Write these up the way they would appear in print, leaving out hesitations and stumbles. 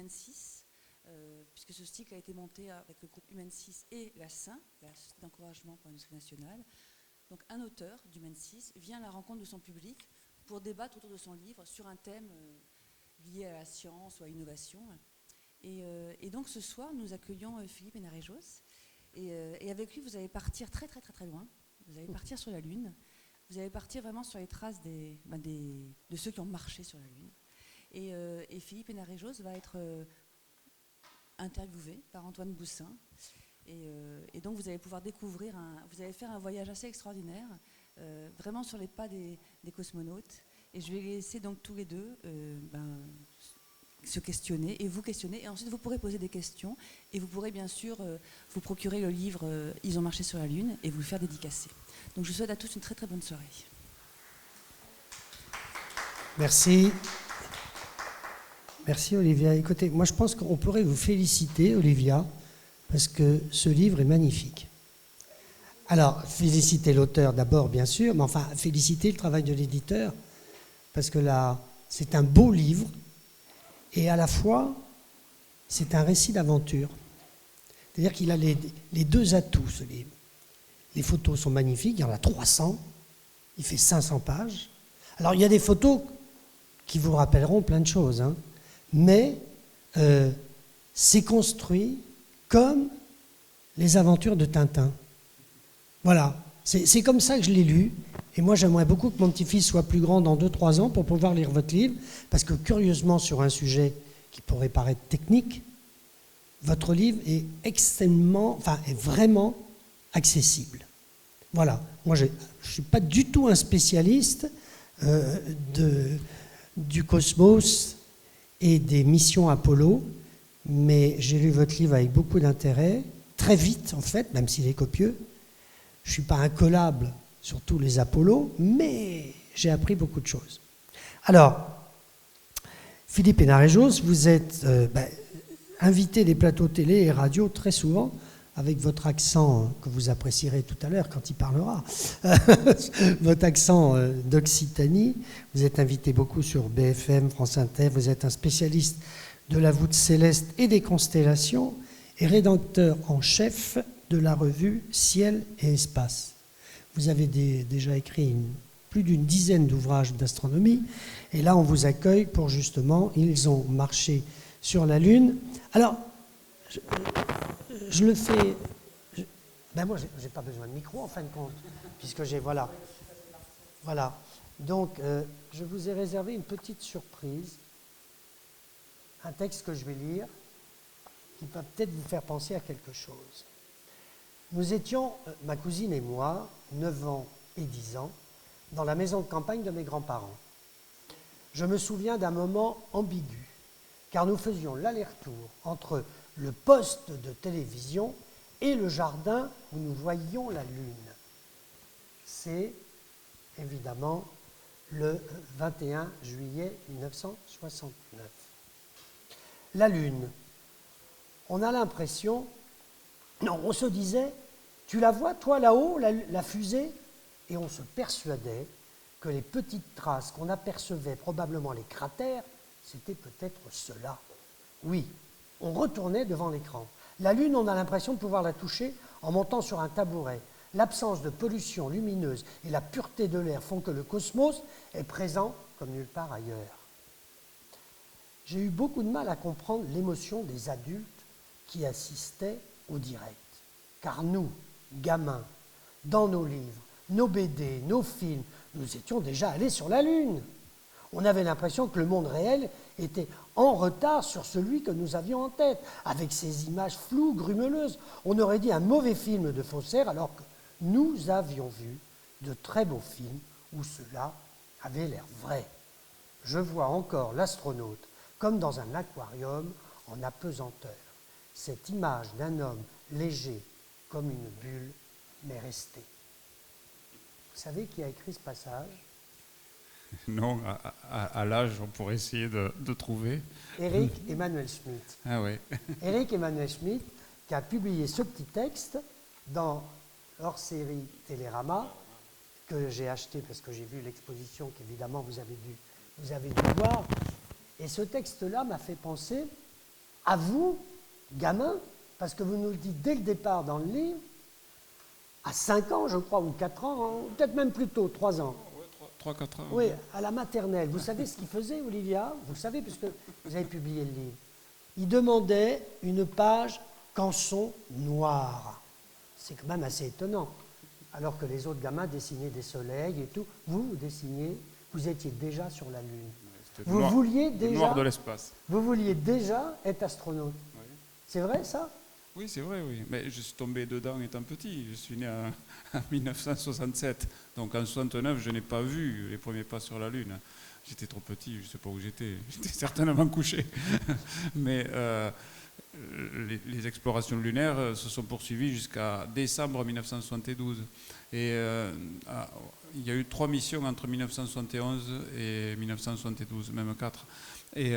Human 6, puisque ce cycle a été monté avec le groupe Human 6 et la SIN, l'Institut d'encouragement pour l'industrie nationale. Donc un auteur d'Human 6 vient à la rencontre de son public pour débattre autour de son livre sur un thème lié à la science ou à l'innovation. Et donc ce soir, nous accueillons Philippe Hénarejos. Et avec lui, vous allez partir très très très très loin. Vous allez partir sur la Lune. Vous allez partir vraiment sur les traces de ceux qui ont marché sur la Lune. Et Philippe Hénarejos va être interviewé par Antoine Boussin. Et donc vous allez pouvoir découvrir, vous allez faire un voyage assez extraordinaire, vraiment sur les pas des cosmonautes. Et je vais les laisser donc tous les deux se questionner et vous questionner. Et ensuite vous pourrez poser des questions et vous pourrez bien sûr vous procurer le livre Ils ont marché sur la Lune et vous le faire dédicacer. Donc je vous souhaite à tous une très très bonne soirée. Merci. Merci Olivia. Écoutez, moi je pense qu'on pourrait vous féliciter Olivia parce que ce livre est magnifique. Alors, féliciter l'auteur d'abord bien sûr, mais enfin féliciter le travail de l'éditeur parce que là, c'est un beau livre et à la fois, c'est un récit d'aventure. C'est-à-dire qu'il a les deux atouts, ce livre. Les photos sont magnifiques, il y en a 300, il fait 500 pages. Alors, il y a des photos qui vous rappelleront plein de choses, hein, mais c'est construit comme les aventures de Tintin. Voilà, c'est comme ça que je l'ai lu. Et moi, j'aimerais beaucoup que mon petit-fils soit plus grand dans 2-3 ans pour pouvoir lire votre livre, parce que curieusement, sur un sujet qui pourrait paraître technique, votre livre est est vraiment accessible. Voilà, moi, je ne suis pas du tout un spécialiste du cosmos et des missions Apollo, mais j'ai lu votre livre avec beaucoup d'intérêt, très vite en fait, même s'il est copieux. Je ne suis pas incollable sur tous les Apollos, mais j'ai appris beaucoup de choses. Alors, Philippe Hénarejos, vous êtes invité des plateaux télé et radio très souvent, avec votre accent que vous apprécierez tout à l'heure quand il parlera, votre accent d'Occitanie. Vous êtes invité beaucoup sur BFM, France Inter, vous êtes un spécialiste de la voûte céleste et des constellations et rédacteur en chef de la revue Ciel et Espace. Vous avez déjà écrit plus d'une dizaine d'ouvrages d'astronomie, et là on vous accueille pour justement, ils ont marché sur la Lune. Alors, je le fais... moi, je n'ai pas besoin de micro en fin de compte, puisque j'ai... Voilà. Donc, je vous ai réservé une petite surprise, un texte que je vais lire, qui va peut-être vous faire penser à quelque chose. Nous étions, ma cousine et moi, 9 ans et 10 ans, dans la maison de campagne de mes grands-parents. Je me souviens d'un moment ambigu, car nous faisions l'aller-retour entre le poste de télévision et le jardin où nous voyions la Lune. C'est évidemment le 21 juillet 1969. La Lune. On a l'impression... Non, on se disait, tu la vois, toi, là-haut, la fusée? Et on se persuadait que les petites traces qu'on apercevait, probablement les cratères, c'était peut-être cela. Oui, on retournait devant l'écran. La Lune, on a l'impression de pouvoir la toucher en montant sur un tabouret. L'absence de pollution lumineuse et la pureté de l'air font que le cosmos est présent comme nulle part ailleurs. J'ai eu beaucoup de mal à comprendre l'émotion des adultes qui assistaient au direct. Car nous, gamins, dans nos livres, nos BD, nos films, nous étions déjà allés sur la Lune. On avait l'impression que le monde réel était en retard sur celui que nous avions en tête, avec ces images floues, grumeleuses. On aurait dit un mauvais film de faussaire, alors que nous avions vu de très beaux films où cela avait l'air vrai. Je vois encore l'astronaute comme dans un aquarium en apesanteur. Cette image d'un homme léger comme une bulle m'est restée. Vous savez qui a écrit ce passage? Non, à l'âge, on pourrait essayer de trouver. Éric Emmanuel Schmitt. Ah oui. Éric Emmanuel Schmitt, qui a publié ce petit texte dans leur série Télérama, que j'ai acheté parce que j'ai vu l'exposition qu'évidemment vous avez dû voir. Et ce texte-là m'a fait penser à vous, gamins, parce que vous nous le dites dès le départ dans le livre, à 5 ans, je crois, ou 4 ans, hein, peut-être même plus tôt, 3 ans. 3-4 ans. Oui, à la maternelle. Vous savez ce qu'il faisait, Olivia? Vous le savez, puisque vous avez publié le livre. Il demandait une page canson noire. C'est quand même assez étonnant. Alors que les autres gamins dessinaient des soleils et tout. Vous dessiniez, vous étiez déjà sur la Lune. Vous vouliez déjà, noir de l'espace. Vous vouliez déjà être astronaute. Oui. C'est vrai, ça? Oui, c'est vrai, oui. Mais je suis tombé dedans étant petit. Je suis né en 1967. Donc en 69, je n'ai pas vu les premiers pas sur la Lune. J'étais trop petit, je ne sais pas où j'étais. J'étais certainement couché. Mais les explorations lunaires se sont poursuivies jusqu'à décembre 1972. Et il y a eu 3 missions entre 1971 et 1972, même 4. Et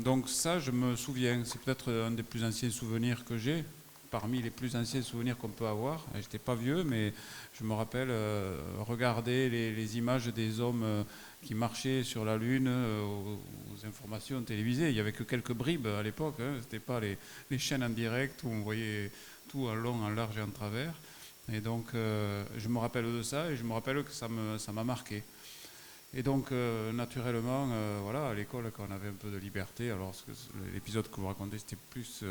donc ça, je me souviens, c'est peut-être un des plus anciens souvenirs que j'ai, parmi les plus anciens souvenirs qu'on peut avoir. Je n'étais pas vieux, mais je me rappelle regarder les images des hommes qui marchaient sur la Lune aux informations télévisées. Il n'y avait que quelques bribes à l'époque, hein. Ce n'était pas les chaînes en direct où on voyait tout en long, en large et en travers. Et donc je me rappelle de ça et je me rappelle que ça m'a marqué. Et donc, naturellement, voilà, à l'école, quand on avait un peu de liberté, alors l'épisode que vous racontez, c'était plus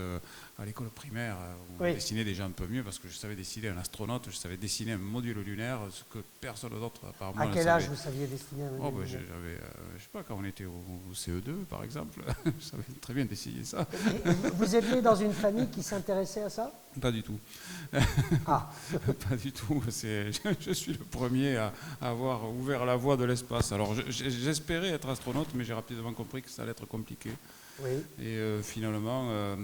à l'école primaire, où on dessinait déjà un peu mieux, parce que je savais dessiner un astronaute, je savais dessiner un module lunaire, ce que personne d'autre, à part moi, à quel âge vous saviez dessiner un module lunaire? J'avais, je sais pas, quand on était au CE2, par exemple, je savais très bien dessiner ça. Et vous êtes né dans une famille qui s'intéressait à ça? Pas du tout. Ah. Pas du tout. Je suis le premier à avoir ouvert la voie de l'espace. Alors j'espérais être astronaute, mais j'ai rapidement compris que ça allait être compliqué. Oui. Et finalement,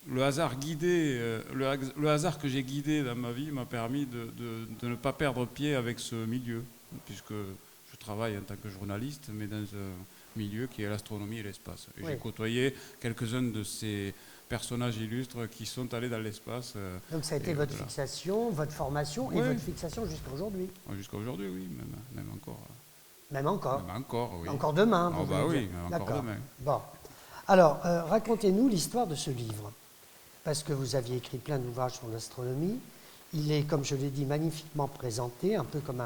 le hasard le hasard que j'ai guidé dans ma vie m'a permis de ne pas perdre pied avec ce milieu, puisque je travaille en tant que journaliste, mais dans un milieu qui est l'astronomie et l'espace. Et j'ai côtoyé quelques-uns de ces personnages illustres qui sont allés dans l'espace. Donc ça a été votre fixation, votre formation et votre fixation jusqu'à aujourd'hui? Jusqu'à aujourd'hui, oui, même encore. Même encore? Même encore, oui. Encore demain, vous bah voulez oui, dire. même encore demain. Bon. Alors, racontez-nous l'histoire de ce livre. Parce que vous aviez écrit plein d'ouvrages sur l'astronomie. Il est, comme je l'ai dit, magnifiquement présenté, un peu comme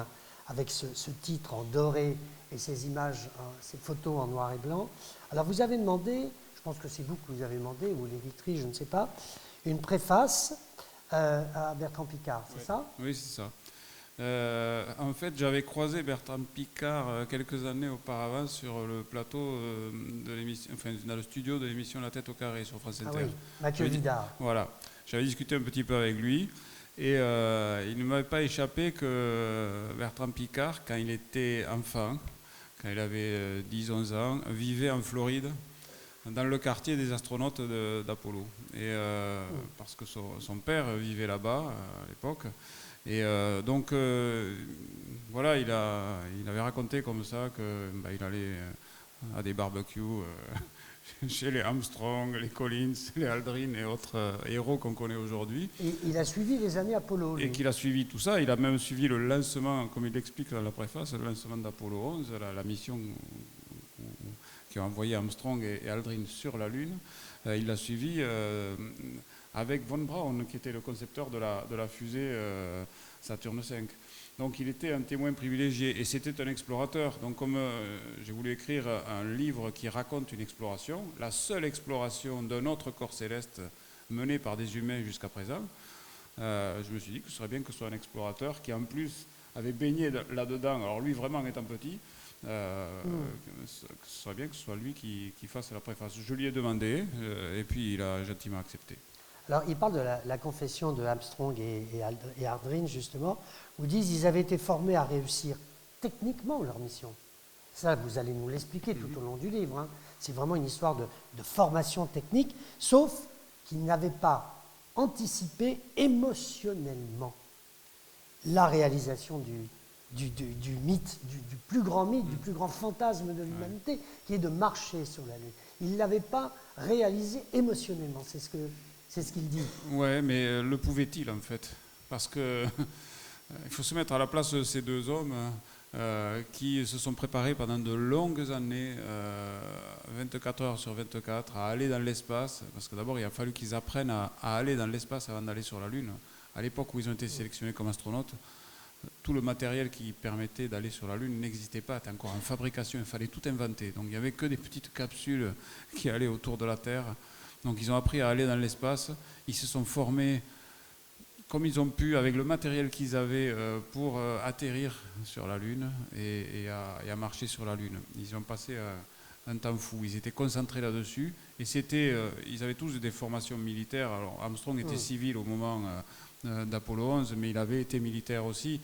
avec ce titre en doré et ces images, ces photos en noir et blanc. Alors, vous avez demandé, je pense que c'est vous que vous avez demandé, ou l'éditrice, je ne sais pas, une préface à Bertrand Piccard, c'est ça? Oui, c'est ça. En fait, j'avais croisé Bertrand Piccard quelques années auparavant sur le plateau de l'émission, enfin dans le studio de l'émission La Tête au Carré sur France Inter. Ah oui, Mathieu Vidard. Voilà, j'avais discuté un petit peu avec lui et il ne m'avait pas échappé que Bertrand Piccard, quand il était enfant, quand il avait 10-11 ans, vivait en Floride, dans le quartier des astronautes d'Apollo. Et parce que son père vivait là-bas à l'époque. Et donc, voilà, il avait raconté comme ça qu'il allait à des barbecues chez les Armstrong, les Collins, les Aldrin et autres héros qu'on connaît aujourd'hui. Et il a suivi les années Apollo. Et qu'il a suivi tout ça. Il a même suivi le lancement, comme il l'explique dans la préface, le lancement d'Apollo 11, la mission qui a envoyé Armstrong et Aldrin sur la Lune. Il l'a suivi avec Von Braun, qui était le concepteur de la fusée Saturne V. Donc il était un témoin privilégié et c'était un explorateur. Donc comme j'ai voulu écrire un livre qui raconte une exploration, la seule exploration d'un autre corps céleste menée par des humains jusqu'à présent, je me suis dit que ce serait bien que ce soit un explorateur qui en plus avait baigné là-dedans, alors lui vraiment étant petit, que ce serait bien que ce soit lui qui fasse la préface. Je lui ai demandé et puis il a gentiment accepté. Alors, il parle de la confession de Armstrong et Aldrin, justement, où ils disent qu'ils avaient été formés à réussir techniquement leur mission. Ça, vous allez nous l'expliquer tout au long du livre. Hein. C'est vraiment une histoire de formation technique, sauf qu'ils n'avaient pas anticipé émotionnellement la réalisation du mythe, du plus grand mythe, du plus grand fantasme de l'humanité, qui est de marcher sur la Lune. Ils ne l'avaient pas réalisé émotionnellement, c'est ce qu'il dit. Oui, mais le pouvait-il en fait? Parce que il faut se mettre à la place de ces deux hommes. qui se sont préparés pendant de longues années, 24 heures sur 24, à aller dans l'espace, parce que d'abord il a fallu qu'ils apprennent à aller dans l'espace avant d'aller sur la Lune. À l'époque où ils ont été sélectionnés comme astronautes, tout le matériel qui permettait d'aller sur la Lune n'existait pas, était encore en fabrication, il fallait tout inventer. Donc il n'y avait que des petites capsules qui allaient autour de la Terre. Donc ils ont appris à aller dans l'espace, ils se sont formés comme ils ont pu avec le matériel qu'ils avaient pour atterrir sur la Lune et à marcher sur la Lune. Ils ont passé un temps fou, ils étaient concentrés là-dessus et ils avaient tous des formations militaires. Alors Armstrong était civil au moment d'Apollo 11, mais il avait été militaire aussi.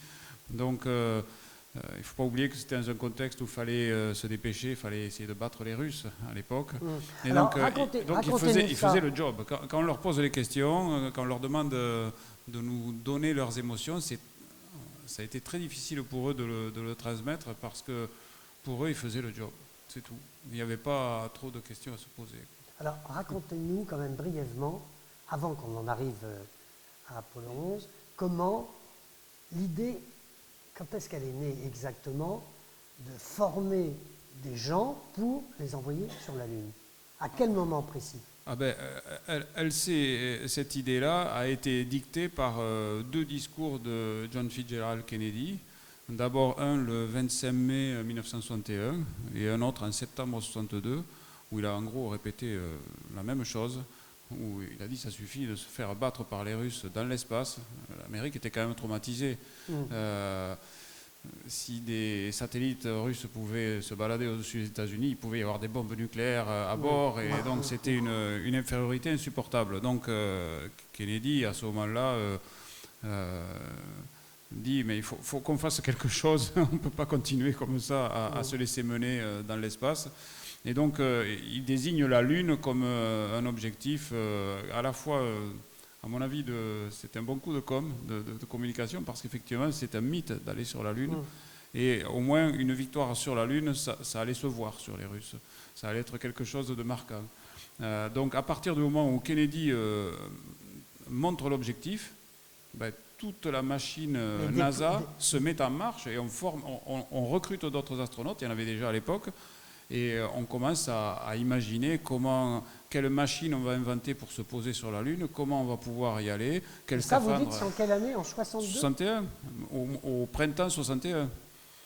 Donc il ne faut pas oublier que c'était dans un contexte où il fallait se dépêcher, il fallait essayer de battre les Russes à l'époque. Et alors, donc ils faisaient le job. Quand on leur pose les questions, quand on leur demande de nous donner leurs émotions, ça a été très difficile pour eux de le transmettre parce que pour eux, ils faisaient le job. C'est tout. Il n'y avait pas trop de questions à se poser. Alors, racontez-nous quand même brièvement, avant qu'on en arrive à Apollo 11, comment l'idée, quand est-ce qu'elle est née exactement, de former des gens pour les envoyer sur la Lune? À quel moment précis? Cette idée-là a été dictée par deux discours de John Fitzgerald Kennedy. D'abord un le 25 mai 1961 et un autre en septembre 1962, où il a en gros répété la même chose, où il a dit ça suffit de se faire battre par les Russes dans l'espace. L'Amérique était quand même traumatisée. Si des satellites russes pouvaient se balader au-dessus des États-Unis, il pouvait y avoir des bombes nucléaires à bord, et donc c'était une infériorité insupportable. Donc Kennedy, à ce moment-là, dit mais il faut qu'on fasse quelque chose, on ne peut pas continuer comme ça à se laisser mener dans l'espace. Et donc il désigne la Lune comme un objectif à la fois... à mon avis, c'est un bon coup de de communication, parce qu'effectivement, c'est un mythe d'aller sur la Lune. Et au moins, une victoire sur la Lune, ça allait se voir sur les Russes. Ça allait être quelque chose de marquant. Donc, à partir du moment où Kennedy montre l'objectif, toute la machine NASA se met en marche et on recrute d'autres astronautes. Il y en avait déjà à l'époque. Et on commence à imaginer quelle machine on va inventer pour se poser sur la Lune, comment on va pouvoir y aller, quel scaphandre. Ça, vous dites, c'est en quelle année? En 62? 61, au printemps 61.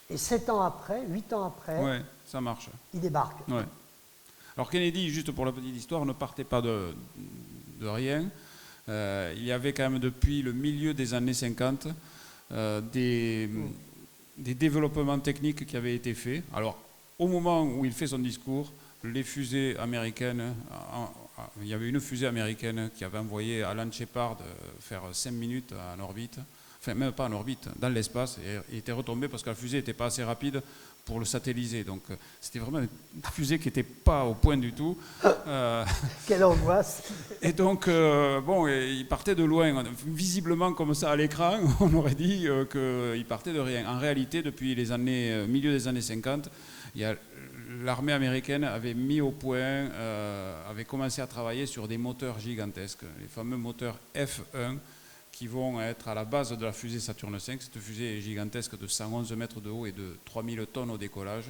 Et 7 ans après, 8 ans après, ouais, ça marche. Il débarque. Ouais. Alors Kennedy, juste pour la petite histoire, ne partait pas de rien. Il y avait quand même depuis le milieu des années 50 des développements techniques qui avaient été faits. Alors, au moment où il fait son discours, les fusées américaines, il y avait une fusée américaine qui avait envoyé Alan Shepard faire 5 minutes en orbite, enfin même pas en orbite, dans l'espace, et il était retombé parce que la fusée n'était pas assez rapide pour le satelliser. Donc c'était vraiment une fusée qui n'était pas au point du tout. Quelle angoisse! Et donc, il partait de loin. Visiblement, comme ça, à l'écran, on aurait dit qu'il partait de rien. En réalité, depuis les milieu des années 50, l'armée américaine avait mis au point, avait commencé à travailler sur des moteurs gigantesques, les fameux moteurs F1, qui vont être à la base de la fusée Saturne V. Cette fusée est gigantesque de 111 mètres de haut et de 3000 tonnes au décollage.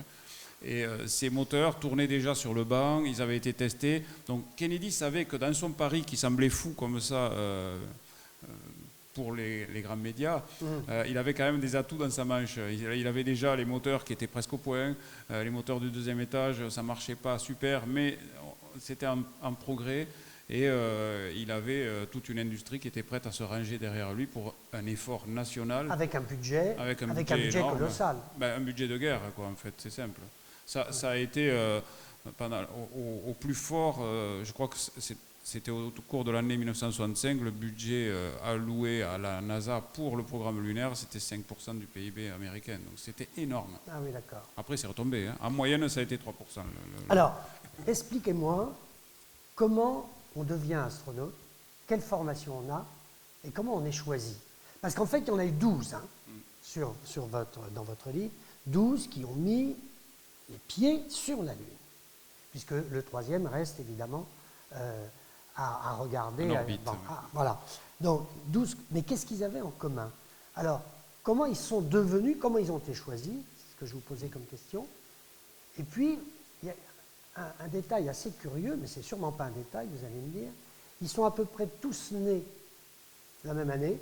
Et ces moteurs tournaient déjà sur le banc, ils avaient été testés. Donc Kennedy savait que dans son pari qui semblait fou comme ça pour les grands médias, il avait quand même des atouts dans sa manche. Il avait déjà les moteurs qui étaient presque au point, les moteurs du deuxième étage, ça ne marchait pas super, mais c'était en progrès. Et il avait toute une industrie qui était prête à se ranger derrière lui pour un effort national. Avec un budget énorme, colossal. Un budget de guerre, quoi, en fait, c'est simple. Ça a été au plus fort, je crois que c'était au cours de l'année 1965, le budget alloué à la NASA pour le programme lunaire, c'était 5% du PIB américain. Donc c'était énorme. Ah oui, d'accord. Après, c'est retombé. Hein. En moyenne, ça a été 3%. Alors, expliquez-moi comment on devient astronaute, quelle formation on a et comment on est choisi. Parce qu'en fait, il y en a eu 12 dans votre livre, 12 qui ont mis les pieds sur la Lune, puisque le troisième reste évidemment à regarder. En orbite. Voilà. Donc, 12, mais qu'est-ce qu'ils avaient en commun? Alors, comment ils sont devenus, comment ils ont été choisis? que je vous posais comme question. Et puis, il y a un détail assez curieux, mais c'est sûrement pas un détail, vous allez me dire. Ils sont à peu près tous nés la même année,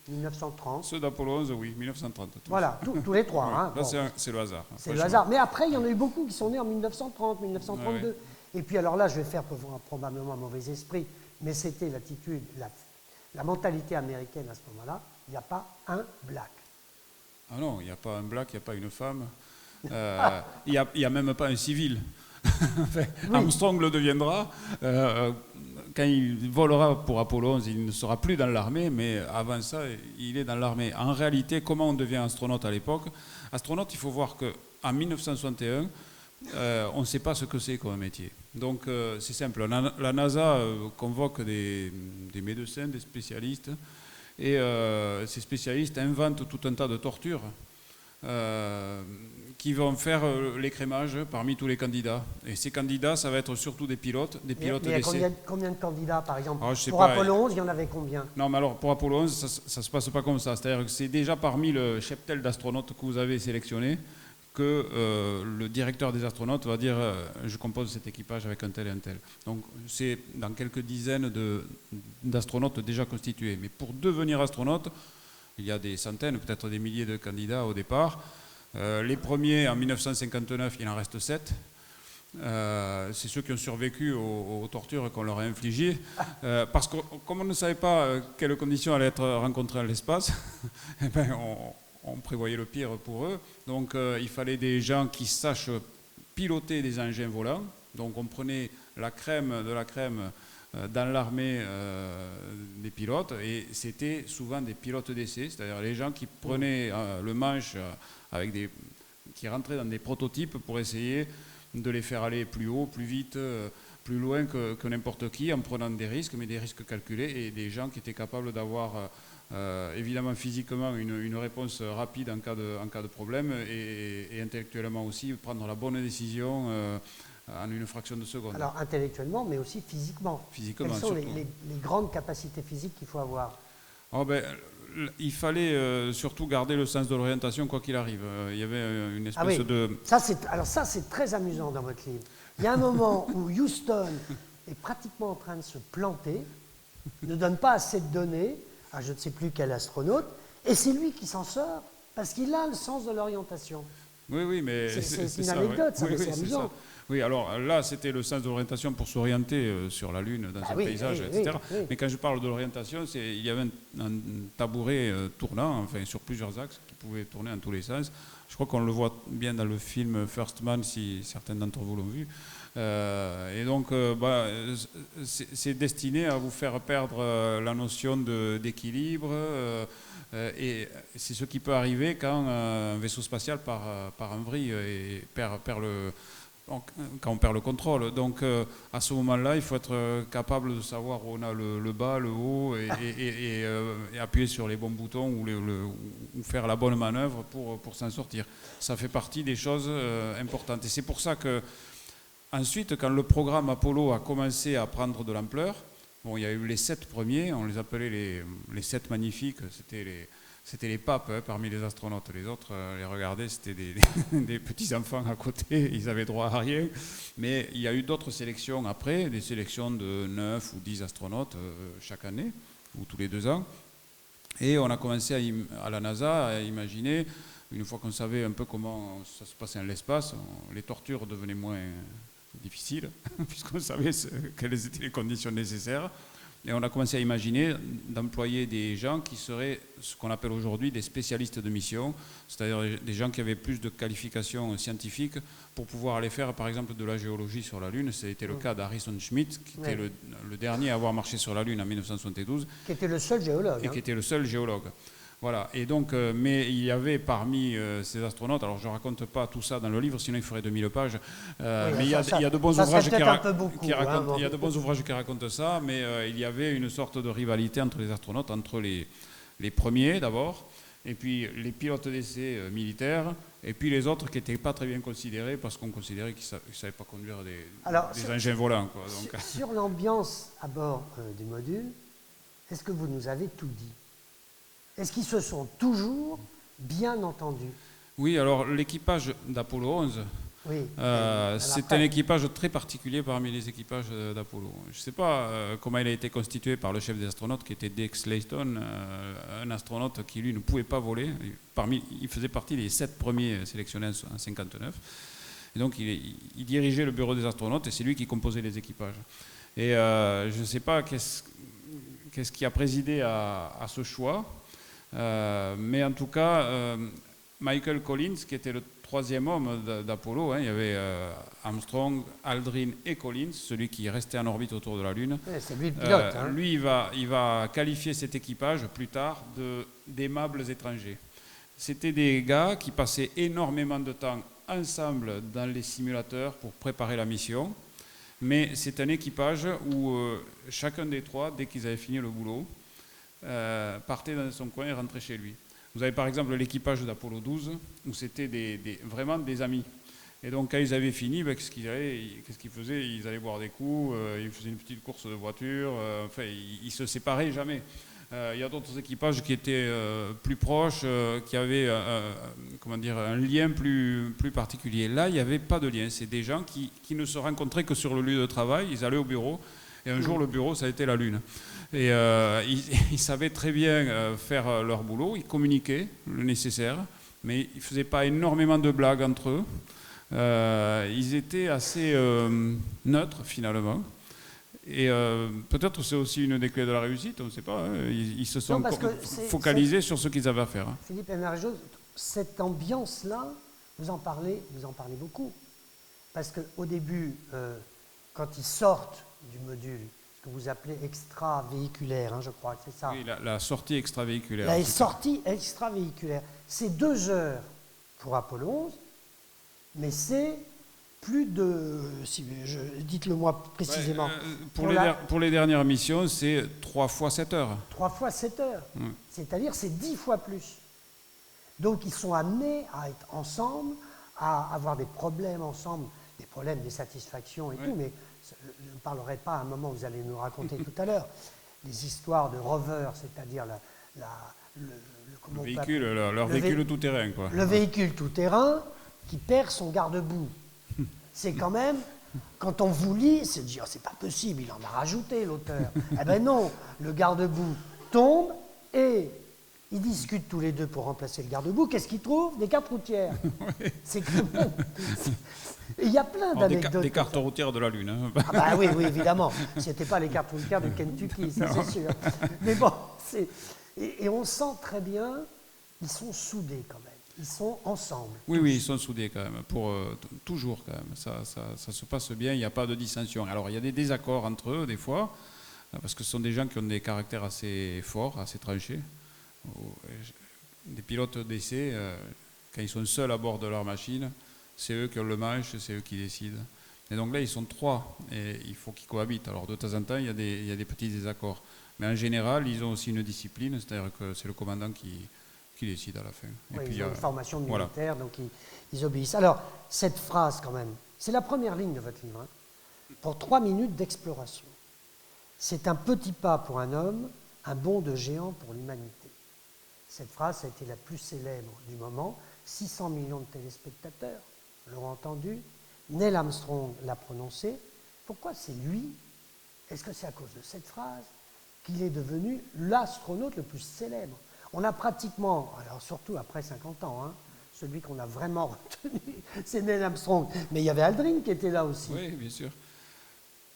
1930. Ceux d'Apollo 11, oui, 1930. Tous. Voilà, tous les trois. Oui. Hein. Là, Bon, c'est le hasard. c'est le hasard. Mais après, il y en a eu beaucoup qui sont nés en 1930, 1932. Ouais. Et puis alors là, je vais faire probablement un mauvais esprit, mais c'était l'attitude, la mentalité américaine à ce moment-là. Il n'y a pas un black. Ah non, il n'y a pas un black, il n'y a pas une femme. Il n'y a même pas un civil. Enfin, oui. Armstrong le deviendra. Quand il volera pour Apollo 11, il ne sera plus dans l'armée, mais avant ça, il est dans l'armée. En réalité, comment on devient astronaute à l'époque? Astronaute, il faut voir qu'en 1961, on ne sait pas ce que c'est comme métier. Donc c'est simple, la NASA convoque des médecins, des spécialistes, et ces spécialistes inventent tout un tas de tortures qui vont faire l'écrémage parmi tous les candidats. Et ces candidats, ça va être surtout des pilotes d'essai. Il y a combien de candidats, par exemple? Pour pas, Apollo 11, il y en avait combien? Non, mais alors, pour Apollo 11, ça ne se passe pas comme ça. C'est-à-dire que c'est déjà parmi le cheptel d'astronautes que vous avez sélectionné que le directeur des astronautes va dire je compose cet équipage avec un tel et un tel. Donc, c'est dans quelques dizaines d'astronautes déjà constitués. Mais pour devenir astronaute, il y a des centaines, peut-être des milliers de candidats au départ. Les premiers, en 1959, il en reste 7. C'est ceux qui ont survécu aux tortures qu'on leur a infligées. Parce que comme on ne savait pas quelles conditions allaient être rencontrées à l'espace, eh ben, on prévoyait le pire pour eux. Donc il fallait des gens qui sachent piloter des engins volants. Donc on prenait la crème de la crème dans l'armée des pilotes, et c'était souvent des pilotes d'essai, c'est-à-dire les gens qui prenaient le manche qui rentraient dans des prototypes pour essayer de les faire aller plus haut, plus vite, plus loin que n'importe qui, en prenant des risques, mais des risques calculés, et des gens qui étaient capables d'avoir évidemment physiquement une réponse rapide en cas de problème, et intellectuellement aussi prendre la bonne décision en une fraction de seconde. Alors intellectuellement, mais aussi physiquement. Physiquement, quelles sont les grandes capacités physiques qu'il faut avoir? Il fallait surtout garder le sens de l'orientation quoi qu'il arrive. Il y avait une espèce de... Ça, c'est très amusant dans votre livre. Il y a un moment où Houston est pratiquement en train de se planter, ne donne pas assez de données à je ne sais plus quel astronaute, et c'est lui qui s'en sort parce qu'il a le sens de l'orientation. Oui, mais c'est une anecdote, ça, mais c'est amusant. Oui, alors là, c'était le sens de l'orientation pour s'orienter sur la Lune, dans un paysage, etc. Oui. Mais quand je parle de l'orientation, il y avait un tabouret tournant, enfin, sur plusieurs axes, qui pouvait tourner en tous les sens. Je crois qu'on le voit bien dans le film First Man, si certains d'entre vous l'ont vu. Et donc, c'est destiné à vous faire perdre la notion d'équilibre. Et c'est ce qui peut arriver quand un vaisseau spatial part en vrille et quand on perd le contrôle. Donc à ce moment-là, il faut être capable de savoir où on a le bas, le haut, et appuyer sur les bons boutons ou faire la bonne manœuvre pour s'en sortir. Ça fait partie des choses importantes. Et c'est pour ça que ensuite, quand le programme Apollo a commencé à prendre de l'ampleur, bon, il y a eu les 7 premiers, on les appelait les 7 magnifiques, c'était les papes parmi les astronautes. Les autres, les regardaient, c'était des petits-enfants à côté, ils avaient droit à rien. Mais il y a eu d'autres sélections après, des sélections de 9 ou 10 astronautes chaque année, ou tous les 2 ans. Et on a commencé à la NASA à imaginer, une fois qu'on savait un peu comment ça se passait dans l'espace, les tortures devenaient moins difficiles, puisqu'on savait quelles étaient les conditions nécessaires. Et on a commencé à imaginer d'employer des gens qui seraient ce qu'on appelle aujourd'hui des spécialistes de mission, c'est-à-dire des gens qui avaient plus de qualifications scientifiques pour pouvoir aller faire, par exemple, de la géologie sur la Lune. C'était le cas d'Harrison Schmitt, qui était le dernier à avoir marché sur la Lune en 1972. Qui était le seul géologue. Et qui était le seul géologue. Voilà. Et donc, mais il y avait parmi ces astronautes, alors je ne raconte pas tout ça dans le livre, sinon il ferait 2000 pages, mais il y a de bons ouvrages qui racontent ça, mais il y avait une sorte de rivalité entre les astronautes, entre les premiers d'abord, et puis les pilotes d'essai militaires, et puis les autres qui n'étaient pas très bien considérés parce qu'on considérait qu'ils ne savaient pas conduire des engins volants. Quoi, donc. Sur l'ambiance à bord du module, est-ce que vous nous avez tout dit? Est-ce qu'ils se sont toujours bien entendus? Oui, alors l'équipage d'Apollo 11, Oui. c'est après. un équipage très particulier parmi les équipages d'Apollo. Je ne sais pas comment il a été constitué par le chef des astronautes qui était Dick Slayton, un astronaute qui lui ne pouvait pas voler. Il faisait partie des 7 premiers sélectionnés en 1959. Et donc il dirigeait le bureau des astronautes et c'est lui qui composait les équipages. Et je ne sais pas qu'est-ce qui a présidé à ce choix, mais en tout cas, Michael Collins, qui était le 3e homme d'Apollo, hein, il y avait Armstrong, Aldrin et Collins, celui qui restait en orbite autour de la Lune. Ouais, c'est lui le pilote. Hein. Lui, il va qualifier cet équipage plus tard d'aimables étrangers. C'était des gars qui passaient énormément de temps ensemble dans les simulateurs pour préparer la mission. Mais c'est un équipage où chacun des 3, dès qu'ils avaient fini le boulot, partait dans son coin et rentrait chez lui. Vous avez par exemple l'équipage d'Apollo 12, où c'était vraiment des amis. Et donc quand ils avaient fini, qu'est-ce qu'ils faisaient? Ils allaient boire des coups, ils faisaient une petite course de voiture, enfin ils ne se séparaient jamais. Il y a d'autres équipages qui étaient plus proches, qui avaient un lien plus particulier. Là, il n'y avait pas de lien. C'est des gens qui ne se rencontraient que sur le lieu de travail. Ils allaient au bureau. Et un jour, le bureau, ça a été la Lune. Et ils savaient très bien faire leur boulot. Ils communiquaient le nécessaire. Mais ils ne faisaient pas énormément de blagues entre eux. Ils étaient assez neutres, finalement. Et peut-être c'est aussi une des clés de la réussite, on ne sait pas. Hein. Ils se sont focalisés sur ce qu'ils avaient à faire. Hein. Philippe Emergeau, cette ambiance-là, vous en parlez beaucoup. Parce qu'au début, quand ils sortent du module, ce que vous appelez extravéhiculaire, hein, je crois que c'est ça. Oui, la sortie extravéhiculaire. La sortie extravéhiculaire, c'est 2 heures pour Apollo 11, mais c'est plus de... dites-le moi précisément. Pour les dernières missions, c'est 3 fois 7 heures. 3 fois 7 heures. C'est-à-dire c'est 10 fois plus. Donc ils sont amenés à être ensemble, à avoir des problèmes ensemble, des problèmes, des satisfactions et tout, mais je ne parlerai pas à un moment, vous allez nous raconter tout à l'heure, les histoires de rover, c'est-à-dire le véhicule, leur véhicule tout-terrain. Le véhicule tout-terrain qui perd son garde-boue. C'est quand même, quand on vous lit, c'est de dire, c'est pas possible, il en a rajouté l'auteur. Eh ben non, le garde-boue tombe et ils discutent tous les deux pour remplacer le garde-boue. Qu'est-ce qu'ils trouvent? Des cartes routières. Oui. C'est quand même... Il y a plein d'anecdotes. Des cartes routières de la Lune. Hein. Ah bah oui, évidemment. Ce n'était pas les cartes routières de Kentucky, ça c'est sûr. Mais bon, et on sent très bien, ils sont soudés quand même. Ils sont ensemble. Oui, ils sont soudés quand même, toujours quand même. Ça se passe bien, il n'y a pas de dissension. Alors il y a des désaccords entre eux des fois, parce que ce sont des gens qui ont des caractères assez forts, assez tranchés. Des pilotes d'essai, quand ils sont seuls à bord de leur machine, c'est eux qui ont le manche, c'est eux qui décident. Et donc là, ils sont 3 et il faut qu'ils cohabitent. Alors de temps en temps, il y a des petits désaccords. Mais en général, ils ont aussi une discipline, c'est-à-dire que c'est le commandant qui décide à la fin. Oui, et puis, ils ont une formation militaire, voilà. donc ils obéissent. Alors, cette phrase quand même, c'est la première ligne de votre livre, hein, pour 3 minutes d'exploration. C'est un petit pas pour un homme, un bond de géant pour l'humanité. Cette phrase a été la plus célèbre du moment. 600 millions de téléspectateurs l'ont entendue. Neil Armstrong l'a prononcée. Pourquoi c'est lui? Est-ce que c'est à cause de cette phrase qu'il est devenu l'astronaute le plus célèbre? On a pratiquement, alors surtout après 50 ans, hein, celui qu'on a vraiment retenu, c'est Neil Armstrong. Mais il y avait Aldrin qui était là aussi. Oui, bien sûr.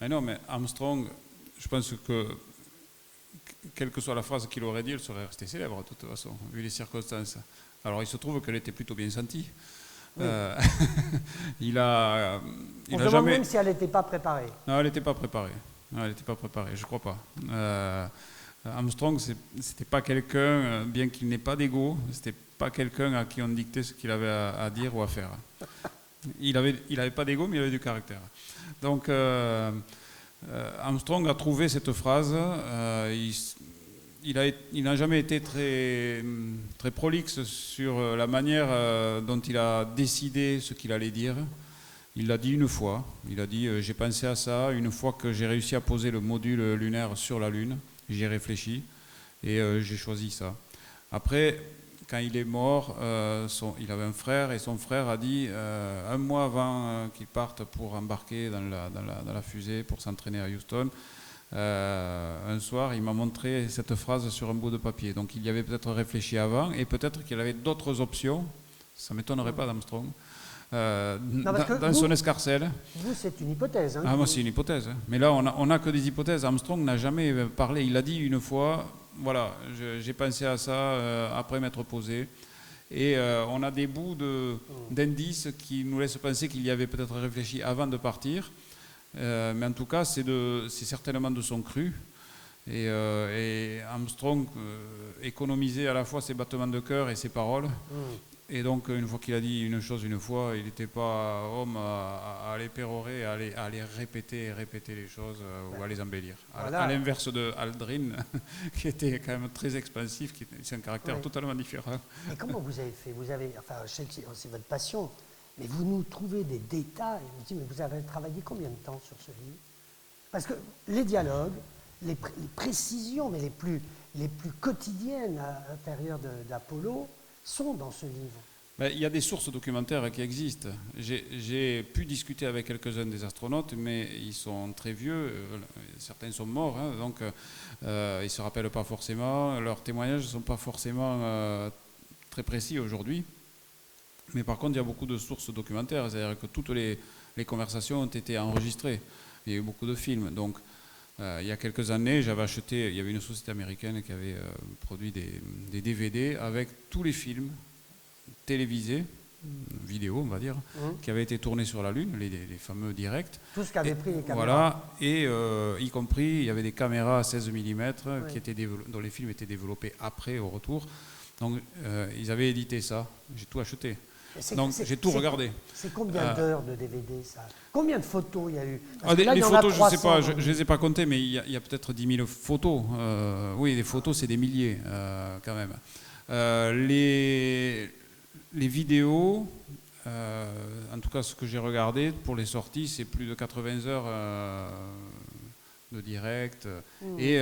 Mais non, mais Armstrong, je pense que quelle que soit la phrase qu'il aurait dit, elle serait restée célèbre de toute façon, vu les circonstances. Alors il se trouve qu'elle était plutôt bien sentie. Oui. On se demande même si elle n'était pas préparée. Non, elle n'était pas préparée. Non, elle n'était pas préparée, je ne crois pas. Armstrong, c'était pas quelqu'un, bien qu'il n'ait pas d'ego, c'était pas quelqu'un à qui on dictait ce qu'il avait à dire ou à faire. Il avait pas d'ego, mais il avait du caractère. Donc Armstrong a trouvé cette phrase. Il n'a jamais été très, très prolixe sur la manière dont il a décidé ce qu'il allait dire. Il l'a dit une fois. Il a dit « J'ai pensé à ça une fois que j'ai réussi à poser le module lunaire sur la Lune. J'y ai réfléchi et j'ai choisi ça. » Après, quand il est mort, il avait un frère et son frère a dit, un mois avant qu'il parte pour embarquer dans la fusée pour s'entraîner à Houston, un soir, il m'a montré cette phrase sur un bout de papier. Donc il y avait peut-être réfléchi avant et peut-être qu'il avait d'autres options, ça ne m'étonnerait pas d'Armstrong, dans son escarcelle. Vous, c'est une hypothèse. Hein, moi, c'est une hypothèse. Mais là, on n'a que des hypothèses. Armstrong n'a jamais parlé. Il a dit une fois, voilà, j'ai pensé à ça après m'être posé. Et on a des bouts d'indices qui nous laissent penser qu'il y avait peut-être réfléchi avant de partir. Mais en tout cas, c'est certainement de son cru. Et Armstrong économisait à la fois ses battements de cœur et ses paroles. Et donc, une fois qu'il a dit une chose une fois, il n'était pas homme à les pérorer, à les répéter et répéter les choses ou à les embellir. Voilà. À l'inverse de Aldrin, qui était quand même très expansif, c'est un caractère totalement différent. Et comment vous avez fait? Enfin, je sais que c'est votre passion, mais vous nous trouvez des détails. Je me dis, mais vous avez travaillé combien de temps sur ce livre? Parce que les dialogues, les précisions, mais les plus quotidiennes à l'intérieur d'Apollo, sont dans ce livre. Il y a des sources documentaires qui existent. J'ai pu discuter avec quelques-uns des astronautes, mais ils sont très vieux, certains sont morts, hein, donc ils ne se rappellent pas forcément, leurs témoignages ne sont pas forcément très précis aujourd'hui. Mais par contre, il y a beaucoup de sources documentaires, c'est-à-dire que toutes les conversations ont été enregistrées. Il y a eu beaucoup de films. Donc, il y a quelques années, j'avais acheté, il y avait une société américaine qui avait produit des DVD avec tous les films télévisés, vidéo on va dire, qui avaient été tournés sur la Lune, les fameux directs. Tout ce qu'avaient pris les caméras. Voilà, et y compris, il y avait des caméras à 16 mm dont les films étaient développés après, au retour. Donc ils avaient édité ça, j'ai tout acheté. Donc j'ai tout regardé. C'est combien d'heures de DVD ça? Combien de photos il y a eu? Les photos, je ne sais pas, je ne les ai pas comptées, mais il y a peut-être 10 000 photos. Oui, les photos, c'est des milliers quand même. Les vidéos, en tout cas ce que j'ai regardé pour les sorties, c'est plus de 80 heures de direct et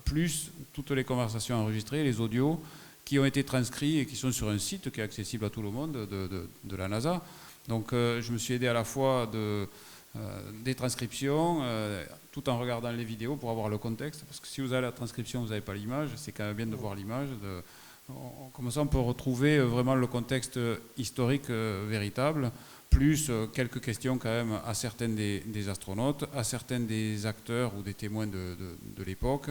plus toutes les conversations enregistrées, les audios qui ont été transcrits et qui sont sur un site qui est accessible à tout le monde de la NASA. Donc je me suis aidé à la fois des transcriptions tout en regardant les vidéos pour avoir le contexte, parce que si vous avez la transcription, vous n'avez pas l'image, c'est quand même bien de voir l'image. Comme ça, on peut retrouver vraiment le contexte historique véritable, plus quelques questions quand même à certains des astronautes, à certains des acteurs ou des témoins de l'époque.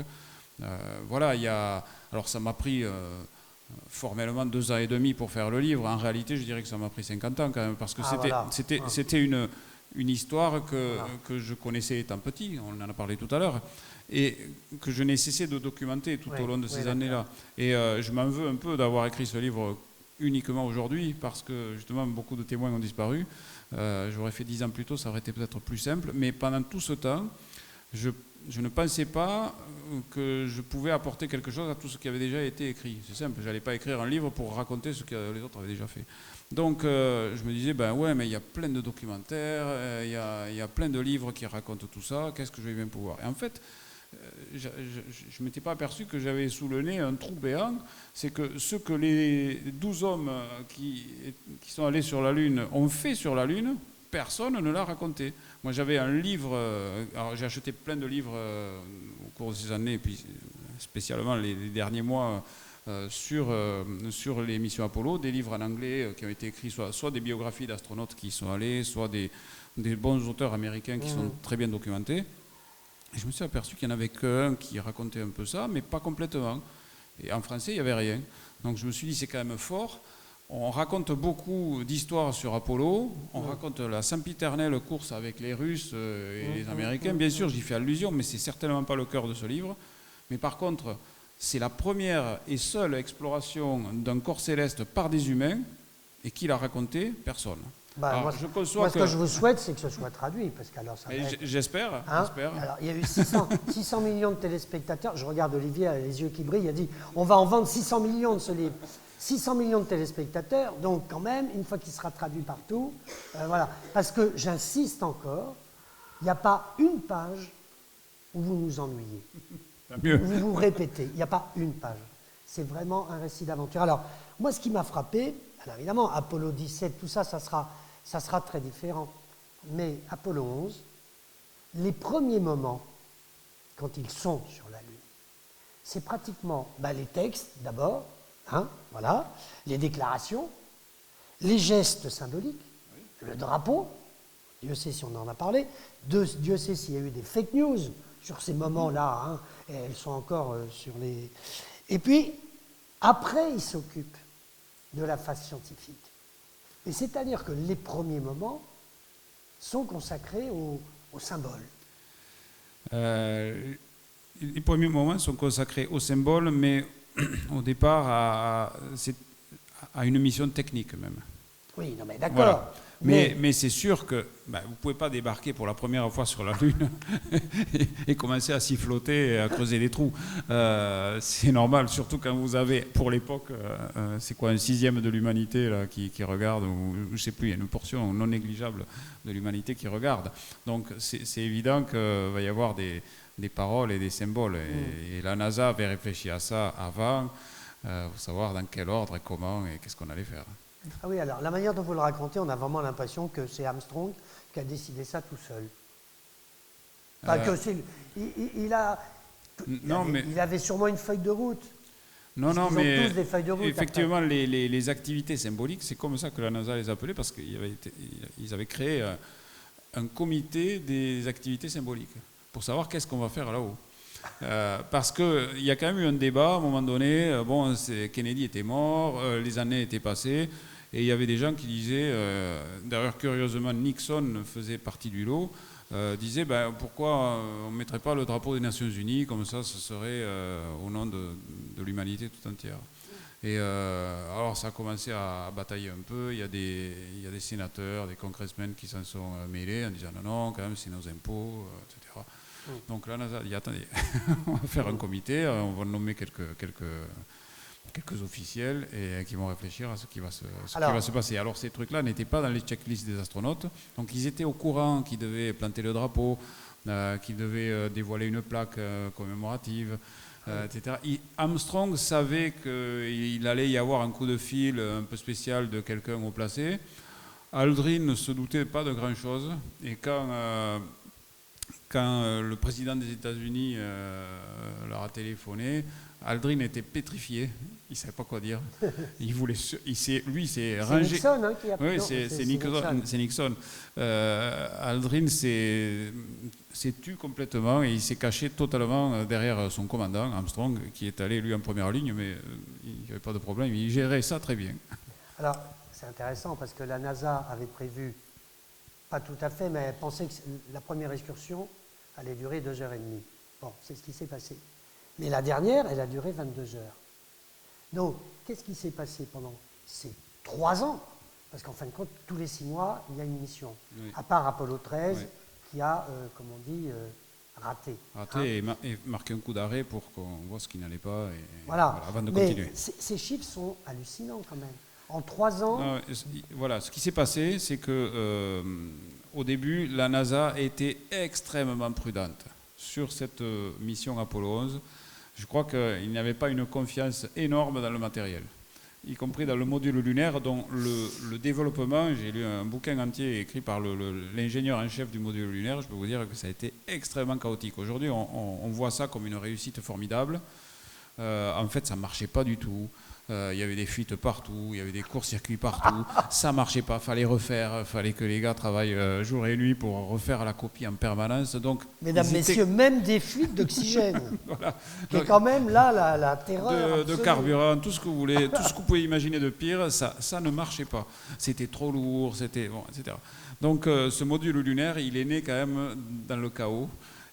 Voilà, alors ça m'a pris formellement 2 ans et demi pour faire le livre. En réalité, je dirais que ça m'a pris 50 ans quand même, parce que c'était une histoire que je connaissais étant petit, on en a parlé tout à l'heure, et que je n'ai cessé de documenter tout au long de ces années-là. Et je m'en veux un peu d'avoir écrit ce livre uniquement aujourd'hui, parce que justement beaucoup de témoins ont disparu. J'aurais fait 10 ans plus tôt, ça aurait été peut-être plus simple, mais pendant tout ce temps, je ne pensais pas que je pouvais apporter quelque chose à tout ce qui avait déjà été écrit. C'est simple, je n'allais pas écrire un livre pour raconter ce que les autres avaient déjà fait. Donc je me disais, mais il y a plein de documentaires, il y a plein de livres qui racontent tout ça, qu'est-ce que je vais bien pouvoir? Et en fait, je ne m'étais pas aperçu que j'avais sous le nez un trou béant, c'est que ce que les 12 hommes qui sont allés sur la Lune ont fait sur la Lune, personne ne l'a raconté. Moi, j'avais un livre, alors j'ai acheté plein de livres au cours de ces années, et puis spécialement les derniers mois sur les missions Apollo, des livres en anglais qui ont été écrits, soit des biographies d'astronautes qui y sont allés, soit des bons auteurs américains qui sont très bien documentés. Et je me suis aperçu qu'il n'y en avait qu'un qui racontait un peu ça, mais pas complètement. Et en français, il n'y avait rien. Donc je me suis dit, c'est quand même fort. On raconte beaucoup d'histoires sur Apollo, on raconte la sempiternelle course avec les Russes et les Américains. Bien sûr, j'y fais allusion, mais c'est certainement pas le cœur de ce livre. Mais par contre, c'est la première et seule exploration d'un corps céleste par des humains, et qui l'a raconté? Personne. Moi, ce que je vous souhaite, c'est que ce soit traduit, parce qu'alors ça va être... J'espère. Alors, il y a eu 600 millions de téléspectateurs. Je regarde Olivier, les yeux qui brillent, il a dit « On va en vendre 600 millions de ce livre ». 600 millions de téléspectateurs, donc quand même, une fois qu'il sera traduit partout, voilà. Parce que, j'insiste encore, il n'y a pas une page où vous nous ennuyez. Où vous vous répétez, il n'y a pas une page. C'est vraiment un récit d'aventure. Alors, moi, ce qui m'a frappé, alors évidemment, Apollo 17, tout ça, ça sera très différent. Mais Apollo 11, les premiers moments, quand ils sont sur la Lune, c'est pratiquement les textes d'abord, hein, voilà, les déclarations, les gestes symboliques, le drapeau, Dieu sait si on en a parlé, Dieu sait s'il y a eu des fake news sur ces moments-là, hein, et elles sont encore sur les... Et puis, après, il s'occupe de la phase scientifique. Et c'est-à-dire que les premiers moments sont consacrés aux symboles. Les premiers moments sont consacrés aux symboles, mais au départ à une mission technique même. Oui, non mais d'accord. Voilà. Mais c'est sûr que vous ne pouvez pas débarquer pour la première fois sur la Lune et commencer à s'y flotter et à creuser des trous. C'est normal, surtout quand vous avez, pour l'époque, c'est quoi, un 1/6 de l'humanité là, qui regarde, ou je ne sais plus, il y a une portion non négligeable de l'humanité qui regarde. Donc c'est évident qu'il va y avoir des paroles et des symboles. Et la NASA avait réfléchi à ça avant, pour savoir dans quel ordre et comment et qu'est-ce qu'on allait faire. Ah oui, alors la manière dont vous le racontez, on a vraiment l'impression que c'est Armstrong qui a décidé ça tout seul. Enfin, il avait sûrement une feuille de route. Non, Ils mais ont tous des feuilles de route. effectivement, les activités symboliques, c'est comme ça que la NASA les appelait, parce qu'ils avaient créé un comité des activités symboliques pour savoir qu'est-ce qu'on va faire là-haut. Parce qu'il y a quand même eu un débat à un moment donné. Kennedy était mort, les années étaient passées, et il y avait des gens qui disaient, d'ailleurs curieusement Nixon faisait partie du lot, disait pourquoi on ne mettrait pas le drapeau des Nations Unies, comme ça ce serait au nom de l'humanité tout entière. Et alors ça a commencé à batailler un peu. Il y a des sénateurs, des congressmen qui s'en sont mêlés en disant non, quand même c'est nos impôts, etc. Donc la NASA dit attendez, on va faire un comité, on va nommer quelques officiels et qui vont réfléchir à ce qui va se passer. Alors ces trucs-là n'étaient pas dans les checklists des astronautes, donc ils étaient au courant qu'ils devaient planter le drapeau, qu'ils devaient dévoiler une plaque commémorative, etc. Armstrong savait qu'il allait y avoir un coup de fil un peu spécial de quelqu'un haut placé. Aldrin ne se doutait pas de grand-chose, et quand le président des États-Unis leur a téléphoné, Aldrin était pétrifié, il ne savait pas quoi dire. Lui, il s'est rangé. C'est Nixon qui a... Oui, c'est Nixon. Aldrin s'est tu complètement et il s'est caché totalement derrière son commandant, Armstrong, qui est allé lui en première ligne, mais il n'y avait pas de problème, il gérait ça très bien. Alors, c'est intéressant parce que la NASA avait prévu, pas tout à fait, mais elle pensait que la première excursion allait durer 2h30. Bon, c'est ce qui s'est passé. Mais la dernière, elle a duré 22 heures. Donc, qu'est-ce qui s'est passé pendant ces 3 ans? Parce qu'en fin de compte, tous les 6 mois, il y a une mission. Oui. À part Apollo 13, oui, qui a, comme on dit, raté. Raté, hein, et marqué un coup d'arrêt pour qu'on voit ce qui n'allait pas voilà, avant de mais continuer. Ces chiffres sont hallucinants quand même. En 3 ans... Non, voilà, ce qui s'est passé, c'est que au début, la NASA était extrêmement prudente sur cette mission Apollo 11. Je crois qu'il n'y avait pas une confiance énorme dans le matériel, y compris dans le module lunaire dont le développement, j'ai lu un bouquin entier écrit par l'ingénieur en chef du module lunaire, je peux vous dire que ça a été extrêmement chaotique. Aujourd'hui, on voit ça comme une réussite formidable. En fait, ça ne marchait pas du tout. Il y avait des fuites partout, il y avait des courts-circuits partout, ça ne marchait pas, fallait refaire, fallait que les gars travaillent jour et nuit pour refaire la copie en permanence. Donc, mesdames, messieurs, même des fuites d'oxygène, voilà. Qui est quand même là la terreur. De carburant, tout ce que vous voulez, tout ce que vous pouvez imaginer de pire, ça ne marchait pas. C'était trop lourd, bon, etc. Donc ce module lunaire, il est né quand même dans le chaos.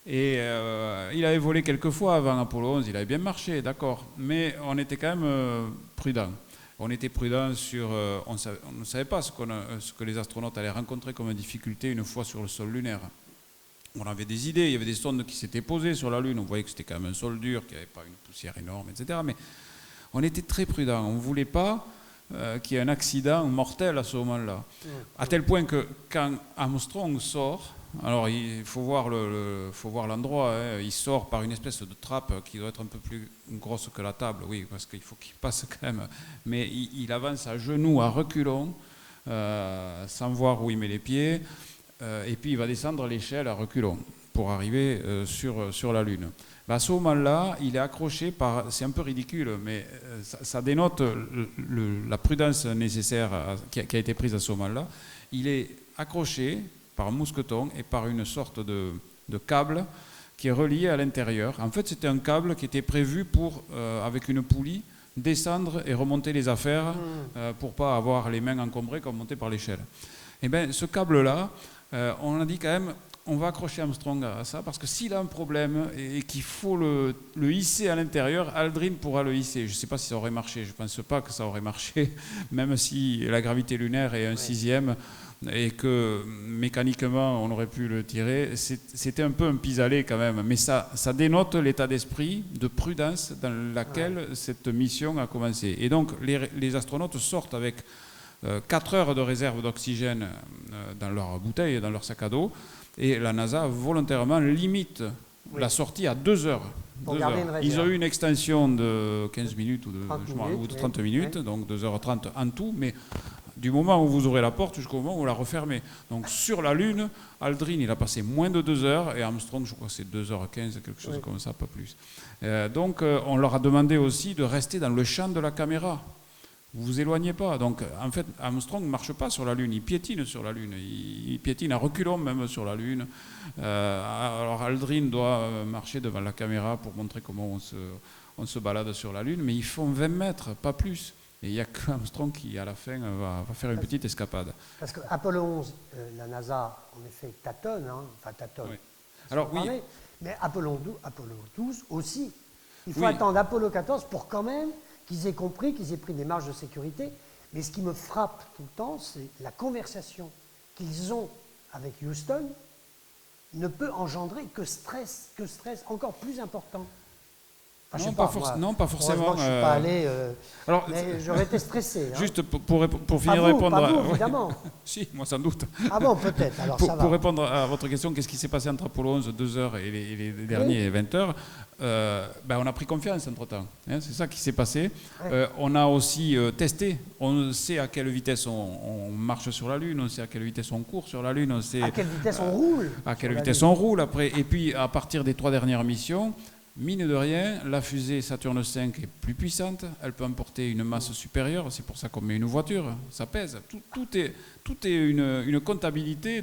Et il avait volé quelques fois avant Apollo 11, il avait bien marché, d'accord. Mais on était quand même prudents. On était prudents sur... on ne savait pas ce que les astronautes allaient rencontrer comme difficulté une fois sur le sol lunaire. On avait des idées, il y avait des sondes qui s'étaient posées sur la Lune, on voyait que c'était quand même un sol dur, qu'il n'y avait pas une poussière énorme, etc. Mais on était très prudents, on ne voulait pas qu'il y ait un accident mortel à ce moment-là. À tel point que quand Armstrong sort... Alors, il faut voir l'endroit. Hein. Il sort par une espèce de trappe qui doit être un peu plus grosse que la table, oui, parce qu'il faut qu'il passe quand même. Mais il avance à genoux, à reculons, sans voir où il met les pieds. Et puis, il va descendre l'échelle à reculons pour arriver sur la Lune. Ben, à ce moment-là, il est accroché par... C'est un peu ridicule, mais ça dénote la prudence nécessaire qui a été prise à ce moment-là. Il est accroché par un mousqueton et par une sorte de câble qui est relié à l'intérieur. En fait, c'était un câble qui était prévu pour, avec une poulie, descendre et remonter les affaires pour ne pas avoir les mains encombrées comme monter par l'échelle. Et bien, ce câble-là, on a dit quand même, on va accrocher Armstrong à ça, parce que s'il a un problème et qu'il faut le hisser à l'intérieur, Aldrin pourra le hisser. Je ne sais pas si ça aurait marché, je ne pense pas que ça aurait marché, même si la gravité lunaire est un sixième, et que mécaniquement on aurait pu le tirer. C'était un peu un pis-aller quand même, mais ça dénote l'état d'esprit de prudence dans laquelle cette mission a commencé. Et donc les astronautes sortent avec 4 heures de réserve d'oxygène dans leur bouteille, dans leur sac à dos, et la NASA volontairement limite la sortie à 2 heures. Ils ont eu une extension de 15 minutes ou de 30 minutes, donc 2h30 en tout, mais du moment où vous ouvrez la porte jusqu'au moment où vous la refermez. Donc sur la Lune, Aldrin, il a passé moins de 2 heures, et Armstrong, je crois que c'est 2h15, quelque chose comme ça, pas plus. Donc on leur a demandé aussi de rester dans le champ de la caméra. Vous vous éloignez pas. Donc en fait, Armstrong ne marche pas sur la Lune, il piétine sur la Lune, il piétine à reculons même sur la Lune. Alors Aldrin doit marcher devant la caméra pour montrer comment on se balade sur la Lune, mais ils font 20 mètres, pas plus. Et il n'y a qu'Armstrong qui, à la fin, va faire une petite escapade. Parce que Apollo 11, la NASA, en effet, tâtonne. Oui. Alors, oui. Mais Apollo 12 aussi. Il faut attendre Apollo 14 pour quand même qu'ils aient compris, qu'ils aient pris des marges de sécurité. Mais ce qui me frappe tout le temps, c'est la conversation qu'ils ont avec Houston ne peut engendrer que stress encore plus pas forcément. Je ne suis pas allé, mais j'aurais été stressé. Juste pour finir de répondre... Pas vous, évidemment. Si, moi sans doute. Ah bon, peut-être, alors ça va. Pour répondre à votre question, qu'est-ce qui s'est passé entre Apollo 11, 2 heures, et les derniers 20 heures, on a pris confiance entre-temps. Hein, c'est ça qui s'est passé. On a aussi testé. On sait à quelle vitesse on marche sur la Lune, on sait à quelle vitesse on court sur la Lune, on sait... À quelle vitesse on roule. À quelle vitesse on roule après. Et puis, à partir des 3 dernières missions... Mine de rien, la fusée Saturne V est plus puissante, elle peut emporter une masse supérieure, c'est pour ça qu'on met une voiture, ça pèse. Tout est une comptabilité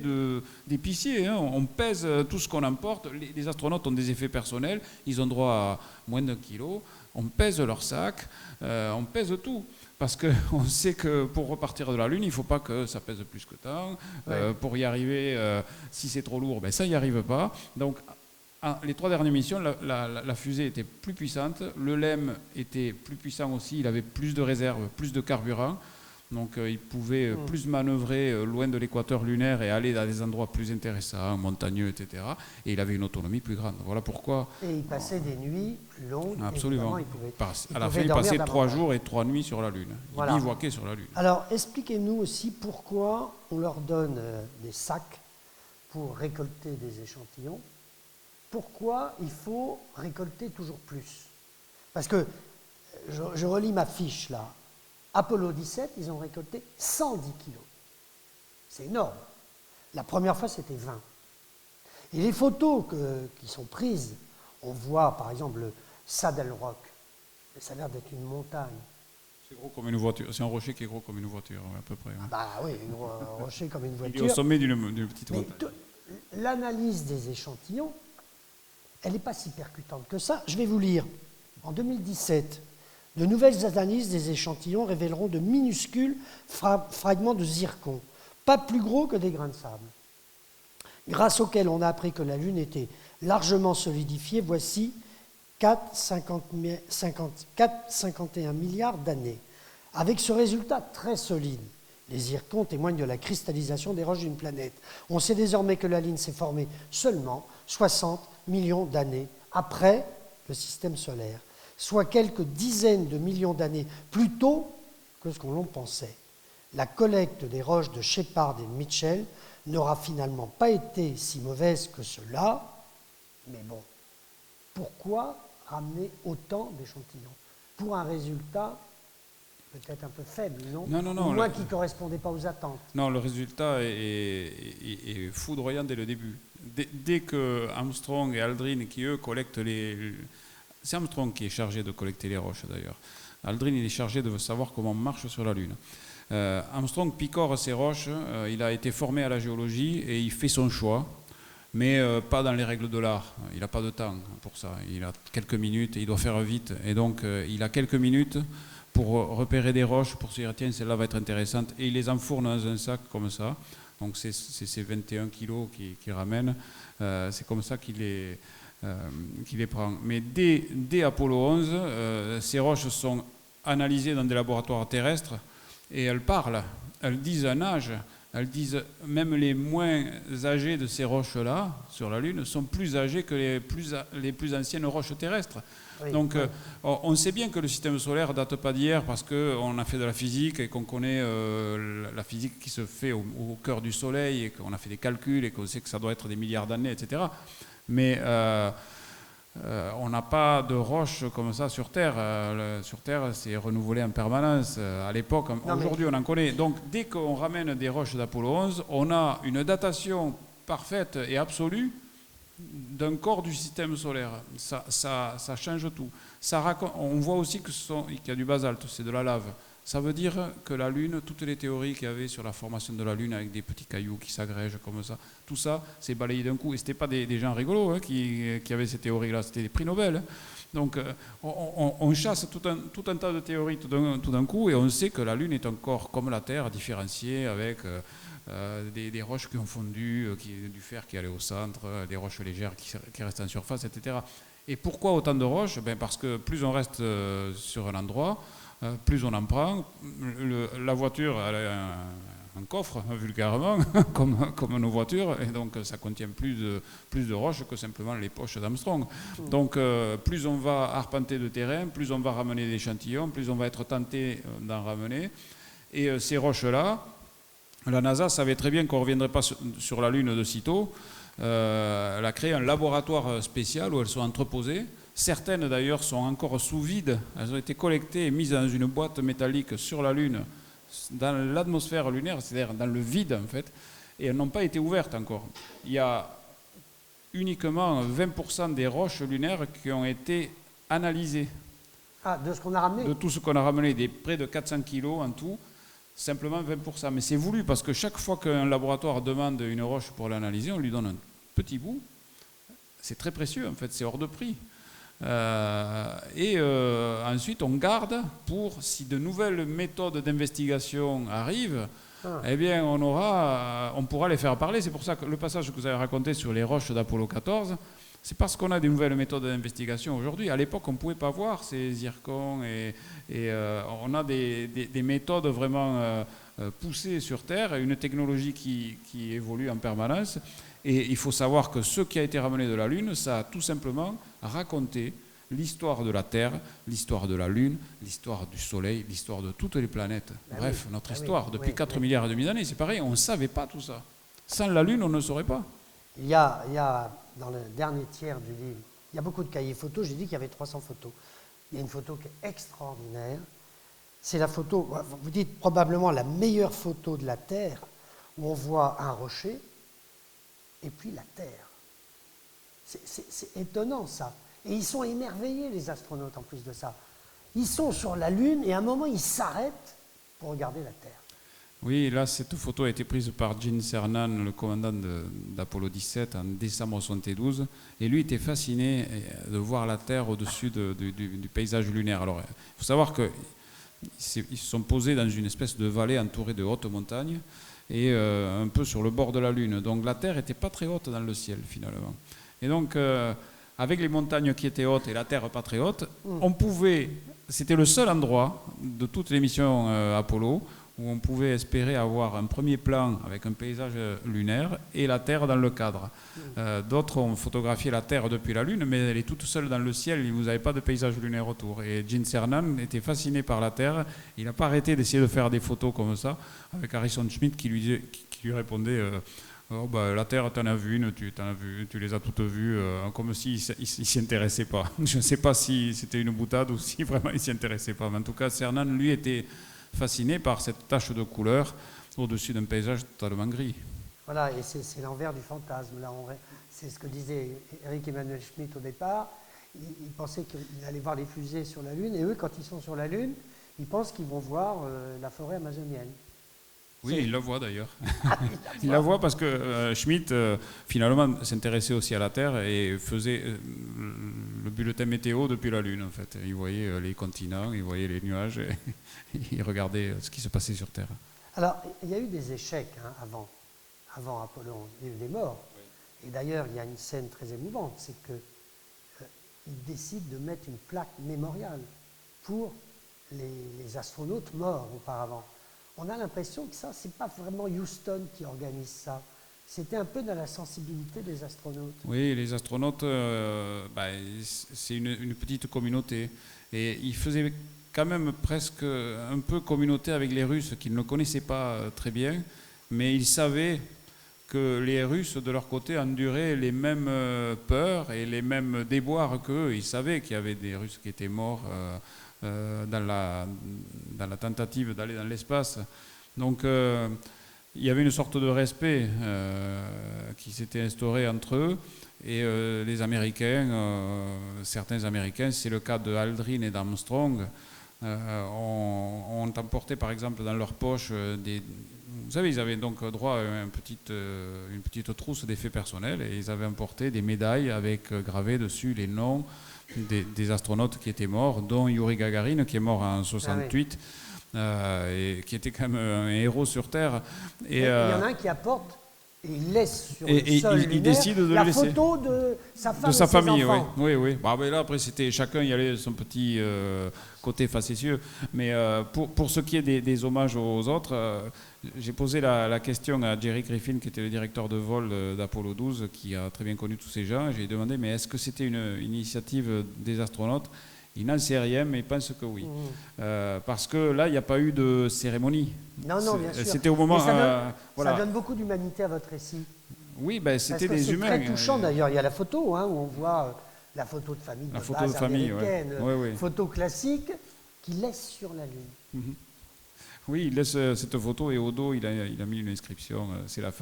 d'épicier, hein. On pèse tout ce qu'on emporte, les astronautes ont des effets personnels, ils ont droit à moins d'1 kilo, on pèse leur sac, on pèse tout. Parce qu'on sait que pour repartir de la Lune, il ne faut pas que ça pèse plus que tant. Pour y arriver, si c'est trop lourd, ça n'y arrive pas. Donc, les 3 dernières missions, la fusée était plus puissante, le LEM était plus puissant aussi, il avait plus de réserves, plus de carburant, donc il pouvait plus manœuvrer loin de l'équateur lunaire et aller dans des endroits plus intéressants, montagneux, etc. Et il avait une autonomie plus grande. Voilà pourquoi... Et il passait des nuits plus longues. Absolument. À la fin, il passait 3 jours et 3 nuits sur la Lune. Voilà. Il bivouaquait sur la Lune. Alors, expliquez-nous aussi pourquoi on leur donne des sacs pour récolter des échantillons. Pourquoi il faut récolter toujours plus? Parce que, je relis ma fiche là, Apollo 17, ils ont récolté 110 kilos. C'est énorme. La première fois, c'était 20. Et les photos qui sont prises, on voit par exemple le Saddle Rock. Ça a l'air d'être une montagne. C'est gros comme une voiture. C'est un rocher qui est gros comme une voiture, à peu près. Ah bah oui, un rocher comme une voiture. Il est au sommet d'une petite montagne. L'analyse des échantillons, elle n'est pas si percutante que ça. Je vais vous lire. En 2017, de nouvelles analyses des échantillons révéleront de minuscules fragments de zircon, pas plus gros que des grains de sable, grâce auxquels on a appris que la Lune était largement solidifiée, voici 4,51 milliards d'années. Avec ce résultat très solide, les zircons témoignent de la cristallisation des roches d'une planète. On sait désormais que la Lune s'est formée seulement 60 millions d'années après le système solaire, soit quelques dizaines de millions d'années plus tôt que ce qu'on l'on pensait. La collecte des roches de Shepard et Mitchell n'aura finalement pas été si mauvaise que cela, mais bon, pourquoi ramener autant d'échantillons? Pour un résultat peut-être un peu faible, non? Non, Ou moins qui ne correspondait pas aux attentes. Non, le résultat est foudroyant dès le début. Dès que Armstrong et Aldrin, qui eux collectent les... C'est Armstrong qui est chargé de collecter les roches d'ailleurs. Aldrin, il est chargé de savoir comment on marche sur la Lune. Armstrong picore ces roches, il a été formé à la géologie et il fait son choix, mais pas dans les règles de l'art. Il n'a pas de temps pour ça. Il a quelques minutes et il doit faire vite. Et donc, il a quelques minutes pour repérer des roches, pour se dire, tiens, celle-là va être intéressante. Et il les enfourne dans un sac comme ça. Donc, c'est ces 21 kilos qu'il ramène. C'est comme ça qu'il les prend. Mais dès Apollo 11, ces roches sont analysées dans des laboratoires terrestres et elles parlent. Elles disent un âge. Elles disent même les moins âgés de ces roches-là, sur la Lune, sont plus âgés que les plus anciennes roches terrestres. Oui, donc oui. On sait bien que le système solaire ne date pas d'hier parce qu'on a fait de la physique et qu'on connaît la physique qui se fait au cœur du Soleil et qu'on a fait des calculs et qu'on sait que ça doit être des milliards d'années, etc. Mais on n'a pas de roches comme ça sur Terre. Sur Terre, c'est renouvelé en permanence. À l'époque, aujourd'hui, on en connaît. Donc, dès qu'on ramène des roches d'Apollo 11, on a une datation parfaite et absolue d'un corps du système solaire. Ça change tout. On voit aussi qu'il y a du basalte, c'est de la lave. Ça veut dire que la Lune, toutes les théories qu'il y avait sur la formation de la Lune avec des petits cailloux qui s'agrègent comme ça, tout ça, c'est balayé d'un coup. Et ce n'était pas des gens rigolos qui avaient ces théories-là, c'était des prix Nobel. Donc on chasse tout un tas de théories tout d'un coup et on sait que la Lune est un corps comme la Terre, différencié avec des roches qui ont fondu, du fer qui allait au centre, des roches légères qui restent en surface, etc. Et pourquoi autant de roches? Parce que plus on reste sur un endroit, plus on en prend. La voiture, elle a un coffre, vulgairement, comme nos voitures, et donc ça contient plus de roches que simplement les poches d'Armstrong. Donc plus on va arpenter de terrain, plus on va ramener des échantillons, plus on va être tenté d'en ramener. Et ces roches-là, la NASA savait très bien qu'on ne reviendrait pas sur la Lune de sitôt. Elle a créé un laboratoire spécial où elles sont entreposées. Certaines d'ailleurs sont encore sous vide, elles ont été collectées et mises dans une boîte métallique sur la Lune, dans l'atmosphère lunaire, c'est-à-dire dans le vide en fait, et elles n'ont pas été ouvertes encore. Il y a uniquement 20% des roches lunaires qui ont été analysées. Ah, de ce qu'on a ramené? De tout ce qu'on a ramené, des près de 400 kilos en tout, simplement 20%. Mais c'est voulu parce que chaque fois qu'un laboratoire demande une roche pour l'analyser, on lui donne un petit bout. C'est très précieux en fait, c'est hors de prix. Ensuite on garde pour si de nouvelles méthodes d'investigation arrivent, eh bien on pourra les faire parler. C'est pour ça que le passage que vous avez raconté sur les roches d'Apollo 14, c'est parce qu'on a des nouvelles méthodes d'investigation aujourd'hui. À l'époque on ne pouvait pas voir ces zircons et on a des méthodes vraiment poussées sur Terre, une technologie qui évolue en permanence. Et il faut savoir que ce qui a été ramené de la Lune, ça a tout simplement raconté l'histoire de la Terre, l'histoire de la Lune, l'histoire du Soleil, l'histoire de toutes les planètes. Bref, notre histoire, depuis 4 milliards et demi d'années, c'est pareil, on ne savait pas tout ça. Sans la Lune, on ne saurait pas. Il y a, dans le dernier tiers du livre, il y a beaucoup de cahiers photos, j'ai dit qu'il y avait 300 photos. Il y a une photo qui est extraordinaire. C'est la photo, vous dites probablement la meilleure photo de la Terre, où on voit un rocher, et puis la Terre. C'est étonnant ça. Et ils sont émerveillés, les astronautes, en plus de ça. Ils sont sur la Lune et à un moment, ils s'arrêtent pour regarder la Terre. Oui, là, cette photo a été prise par Gene Cernan, le commandant d'Apollo 17, en décembre 1972. Et lui était fasciné de voir la Terre au-dessus du paysage lunaire. Alors, il faut savoir qu'ils se sont posés dans une espèce de vallée entourée de hautes montagnes et un peu sur le bord de la Lune. Donc la Terre n'était pas très haute dans le ciel finalement. Et donc avec les montagnes qui étaient hautes et la Terre pas très haute, on pouvait, c'était le seul endroit de toutes les missions Apollo où on pouvait espérer avoir un premier plan avec un paysage lunaire et la Terre dans le cadre. D'autres ont photographié la Terre depuis la Lune, mais elle est toute seule dans le ciel, vous n'avez pas de paysage lunaire autour. Et Gene Cernan était fasciné par la Terre, il n'a pas arrêté d'essayer de faire des photos comme ça, avec Harrison Schmitt qui lui répondait Oh, bah, la Terre, tu en as vu une, tu les as toutes vues, comme s'il ne s'y intéressait pas. Je ne sais pas si c'était une boutade ou si vraiment il ne s'y intéressait pas. Mais en tout cas, Cernan, lui, était fasciné par cette tache de couleur au-dessus d'un paysage totalement gris. Voilà, et c'est l'envers du fantasme. Là, c'est ce que disait Eric Emmanuel Schmitt au départ. Il pensait qu'il allait voir les fusées sur la Lune, et eux, quand ils sont sur la Lune, ils pensent qu'ils vont voir la forêt amazonienne. Oui, il la voit d'ailleurs. Il la voit parce que Schmitt, finalement, s'intéressait aussi à la Terre et faisait le bulletin météo depuis la Lune, en fait. Il voyait les continents, il voyait les nuages, et il regardait ce qui se passait sur Terre. Alors, il y a eu des échecs avant Apollo 11. Il y a eu des morts. Oui. Et d'ailleurs, il y a une scène très émouvante, c'est qu'il décide de mettre une plaque mémoriale pour les astronautes morts auparavant. On a l'impression que ça, c'est pas vraiment Houston qui organise ça. C'était un peu dans la sensibilité des astronautes. Oui, les astronautes, c'est une petite communauté. Et ils faisaient quand même presque un peu communauté avec les Russes qu'ils ne connaissaient pas très bien, mais ils savaient que les Russes, de leur côté, enduraient les mêmes peurs et les mêmes déboires qu'eux. Ils savaient qu'il y avait des Russes qui étaient morts dans la tentative d'aller dans l'espace. Donc il y avait une sorte de respect qui s'était instauré entre eux. Et les Américains, certains Américains, c'est le cas de Aldrin et d'Armstrong, ont emporté par exemple dans leur poche vous savez, ils avaient donc droit à une petite trousse d'effets personnels, et ils avaient emporté des médailles avec gravés dessus les noms des astronautes qui étaient morts, dont Yuri Gagarin, qui est mort en 68, et qui était quand même un héros sur Terre. Et il y en a un qui apporte et il laisse sur le sol il décide de la le laisser. Photo de sa femme de sa et ses famille, enfants. oui. Bah, là, après, c'était chacun y allait de son petit côté facétieux. Mais pour ce qui est des hommages aux autres, j'ai posé la question à Jerry Griffin, qui était le directeur de vol d'Apollo 12, qui a très bien connu tous ces gens. J'ai demandé, mais est-ce que c'était une initiative des astronautes ? Il n'en sait rien, mais il pense que oui. Parce que là, il n'y a pas eu de cérémonie. Non, bien sûr. C'était au moment... ça donne beaucoup d'humanité à votre récit. Oui, c'était des humains. C'est très touchant d'ailleurs. Il y a la photo où on voit la photo de famille de base américaine, photo classique, qui laisse sur la Lune. Oui, il laisse cette photo, et au dos, il a mis une inscription. C'est la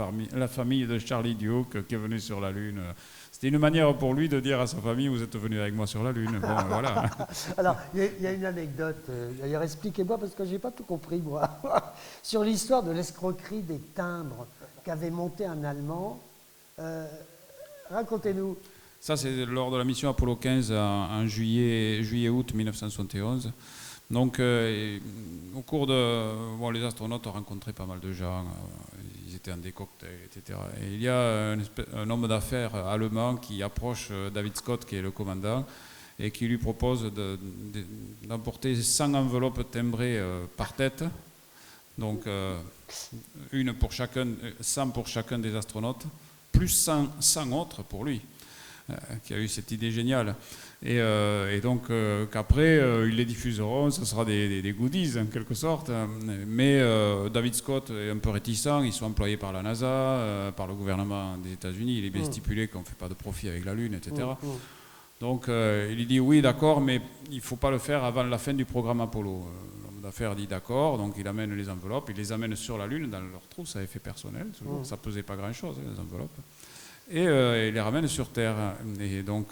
famille de Charlie Duke qui est venue sur la Lune. C'était une manière pour lui de dire à sa famille, vous êtes venu avec moi sur la Lune. Bon, voilà. Alors, il y a une anecdote. D'ailleurs, expliquez-moi, parce que je n'ai pas tout compris, moi, sur l'histoire de l'escroquerie des timbres qu'avait monté un Allemand. Racontez-nous. Ça, c'est lors de la mission Apollo 15 en juillet-août 1971. Donc, au cours de... les astronautes ont rencontré pas mal de gens, ils étaient en des cocktails, etc. Et il y a un homme d'affaires allemand qui approche David Scott, qui est le commandant, et qui lui propose d'emporter 100 enveloppes timbrées par tête. Donc, 100 pour chacun des astronautes, plus 100 autres pour lui, qui a eu cette idée géniale. Et donc qu'après, ils les diffuseront, ce sera des goodies en quelque sorte. Mais David Scott est un peu réticent, ils sont employés par la NASA, par le gouvernement des États-Unis. Il est bien stipulé qu'on ne fait pas de profit avec la Lune, etc. Donc il dit oui, d'accord, mais il ne faut pas le faire avant la fin du programme Apollo. L'homme d'affaires dit d'accord, donc il amène les enveloppes, il les amène sur la Lune dans leur trousse à effet personnel. Ça ne pesait pas grand-chose, les enveloppes. Et il les ramène sur Terre. Et donc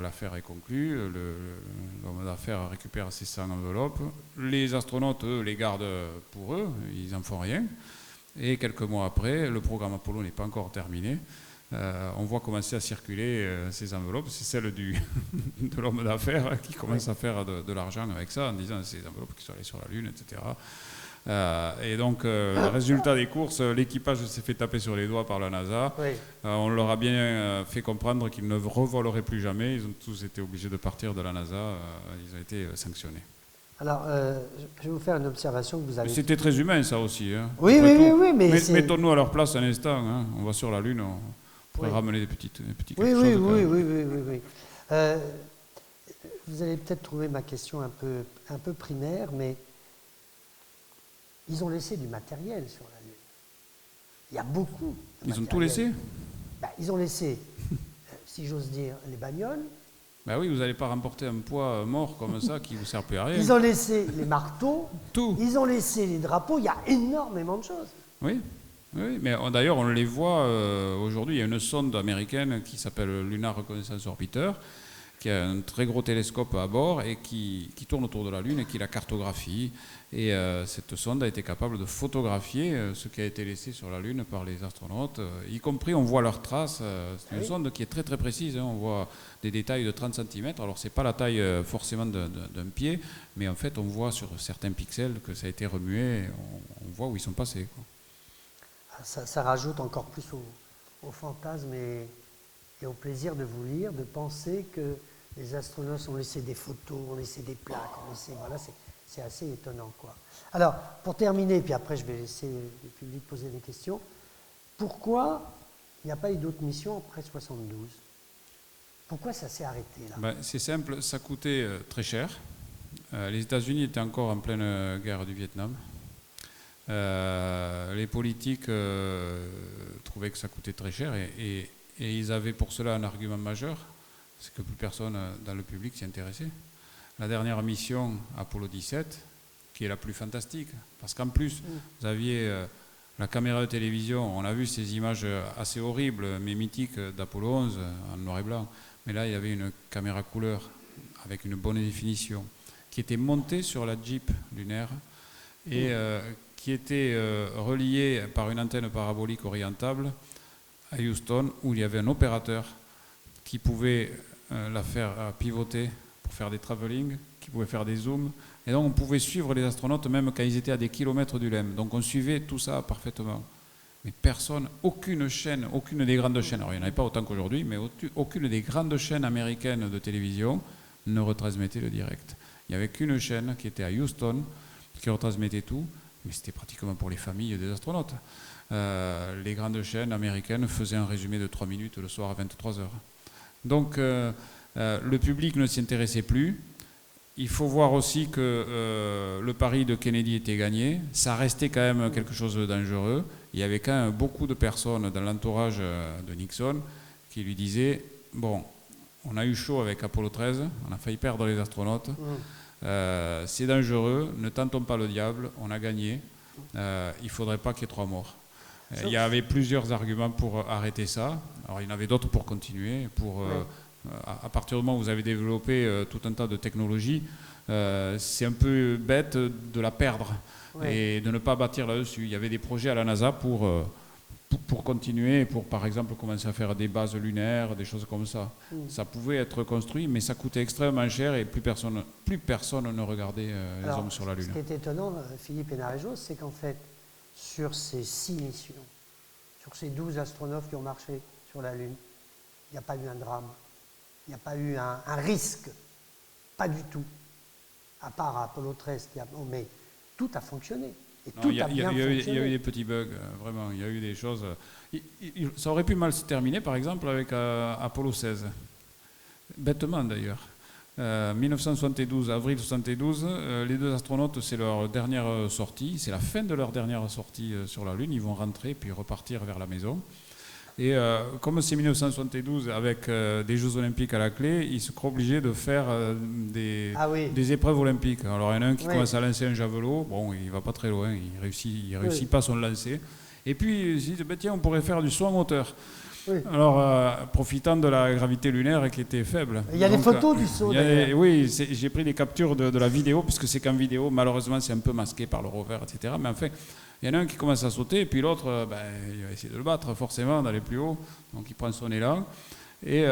l'affaire est conclue, l'homme d'affaires récupère ces 100 enveloppes. Les astronautes, eux, les gardent pour eux, ils n'en font rien. Et quelques mois après, le programme Apollo n'est pas encore terminé. On voit commencer à circuler ces enveloppes. C'est celle de l'homme d'affaires qui commence à faire de l'argent avec ça, en disant ces enveloppes qui sont allées sur la Lune, etc. Et donc, le résultat des courses, l'équipage s'est fait taper sur les doigts par la NASA. On leur a bien fait comprendre qu'ils ne revoleraient plus jamais. Ils ont tous été obligés de partir de la NASA. Ils ont été sanctionnés. Alors, je vais vous faire une observation que vous avez... C'était très humain, ça aussi. Hein. Oui, mais mettons-nous à leur place un instant. Hein. On va sur la Lune, on pourrait ramener des petites choses. Oui. Vous allez peut-être trouver ma question un peu primaire, mais... Ils ont laissé du matériel sur la Lune. Il y a beaucoup de Ils ont tout matériel. laissé? Ils ont laissé, si j'ose dire, les bagnoles. Ben oui, vous n'allez pas remporter un poids mort comme ça qui ne vous sert plus à rien. Ils ont laissé les marteaux. Tout. Ils ont laissé les drapeaux. Il y a énormément de choses. Oui, oui, mais d'ailleurs on les voit aujourd'hui. Il y a une sonde américaine qui s'appelle Lunar Reconnaissance Orbiter, qui a un très gros télescope à bord et qui tourne autour de la Lune et qui la cartographie. Et cette sonde a été capable de photographier ce qui a été laissé sur la Lune par les astronautes, y compris on voit leurs traces. C'est une sonde qui est très très précise, hein. On voit des détails de 30 cm. Alors c'est pas la taille forcément d'un pied, mais en fait on voit sur certains pixels que ça a été remué, on voit où ils sont passés, quoi. Ça rajoute encore plus au fantasme et au plaisir de vous lire, de penser que les astronautes ont laissé des photos, ont laissé des plaques, voilà, c'est assez étonnant, quoi. Alors, pour terminer, puis après je vais laisser le public poser des questions, pourquoi il n'y a pas eu d'autres missions après 72 ? Pourquoi ça s'est arrêté là ? C'est simple, ça coûtait très cher. Les États-Unis étaient encore en pleine guerre du Vietnam. Les politiques trouvaient que ça coûtait très cher et ils avaient pour cela un argument majeur, c'est que plus personne dans le public s'y intéressait. La dernière mission, Apollo 17, qui est la plus fantastique, parce qu'en plus, vous aviez la caméra de télévision, on a vu ces images assez horribles, mais mythiques d'Apollo 11 en noir et blanc, mais là il y avait une caméra couleur avec une bonne définition, qui était montée sur la Jeep lunaire et qui était reliée par une antenne parabolique orientable à Houston, où il y avait un opérateur qui pouvait la faire pivoter pour faire des travelling, qui pouvait faire des zooms. Et donc on pouvait suivre les astronautes même quand ils étaient à des kilomètres du LEM. Donc on suivait tout ça parfaitement. Mais personne, aucune chaîne, aucune des grandes chaînes, alors il n'y en avait pas autant qu'aujourd'hui, mais aucune des grandes chaînes américaines de télévision ne retransmettait le direct. Il n'y avait qu'une chaîne qui était à Houston, qui retransmettait tout, mais c'était pratiquement pour les familles des astronautes. Les grandes chaînes américaines faisaient un résumé de 3 minutes le soir à 23h. Donc le public ne s'y intéressait plus. Il faut voir aussi que le pari de Kennedy était gagné. Ça restait quand même quelque chose de dangereux. Il y avait quand même beaucoup de personnes dans l'entourage de Nixon qui lui disaient « Bon, on a eu chaud avec Apollo 13, on a failli perdre les astronautes. C'est dangereux, ne tentons pas le diable, on a gagné. Il ne faudrait pas qu'il y ait 3 morts. » Il y avait plusieurs arguments pour arrêter ça. Alors il y en avait d'autres pour continuer. À partir du moment où vous avez développé tout un tas de technologies, c'est un peu bête de la perdre et de ne pas bâtir là-dessus. Il y avait des projets à la NASA pour continuer, pour par exemple commencer à faire des bases lunaires, des choses comme ça. Ça pouvait être construit, mais ça coûtait extrêmement cher et plus personne ne regardait les hommes sur la Lune. Ce qui est étonnant, Philippe Hénarejos, c'est qu'en fait, sur ces 6 missions, sur ces 12 astronautes qui ont marché sur la Lune, il n'y a pas eu un drame, il n'y a pas eu un risque, pas du tout, à part Apollo 13, mais tout a fonctionné. Et tout a bien fonctionné. Il y a eu des petits bugs, vraiment, il y a eu des choses... Ça aurait pu mal se terminer, par exemple, avec Apollo 16, bêtement d'ailleurs. 1972, avril 1972, les 2 astronautes, c'est leur dernière sortie, c'est la fin de leur dernière sortie sur la Lune, ils vont rentrer puis repartir vers la maison. Et comme c'est 1972 avec des Jeux Olympiques à la clé, ils seront obligés de faire des épreuves olympiques. Alors il y en a un qui commence à lancer un javelot, bon il va pas très loin, il réussit pas son lancer. Et puis il se dit, tiens on pourrait faire du saut en hauteur. Alors, profitant de la gravité lunaire qui était faible. Il y a des photos du saut d'ailleurs. Oui, j'ai pris des captures de la vidéo, puisque c'est qu'en vidéo, malheureusement c'est un peu masqué par le rover, etc. Mais enfin, il y en a un qui commence à sauter, et puis l'autre, il va essayer de le battre forcément, d'aller plus haut. Donc il prend son élan. Et,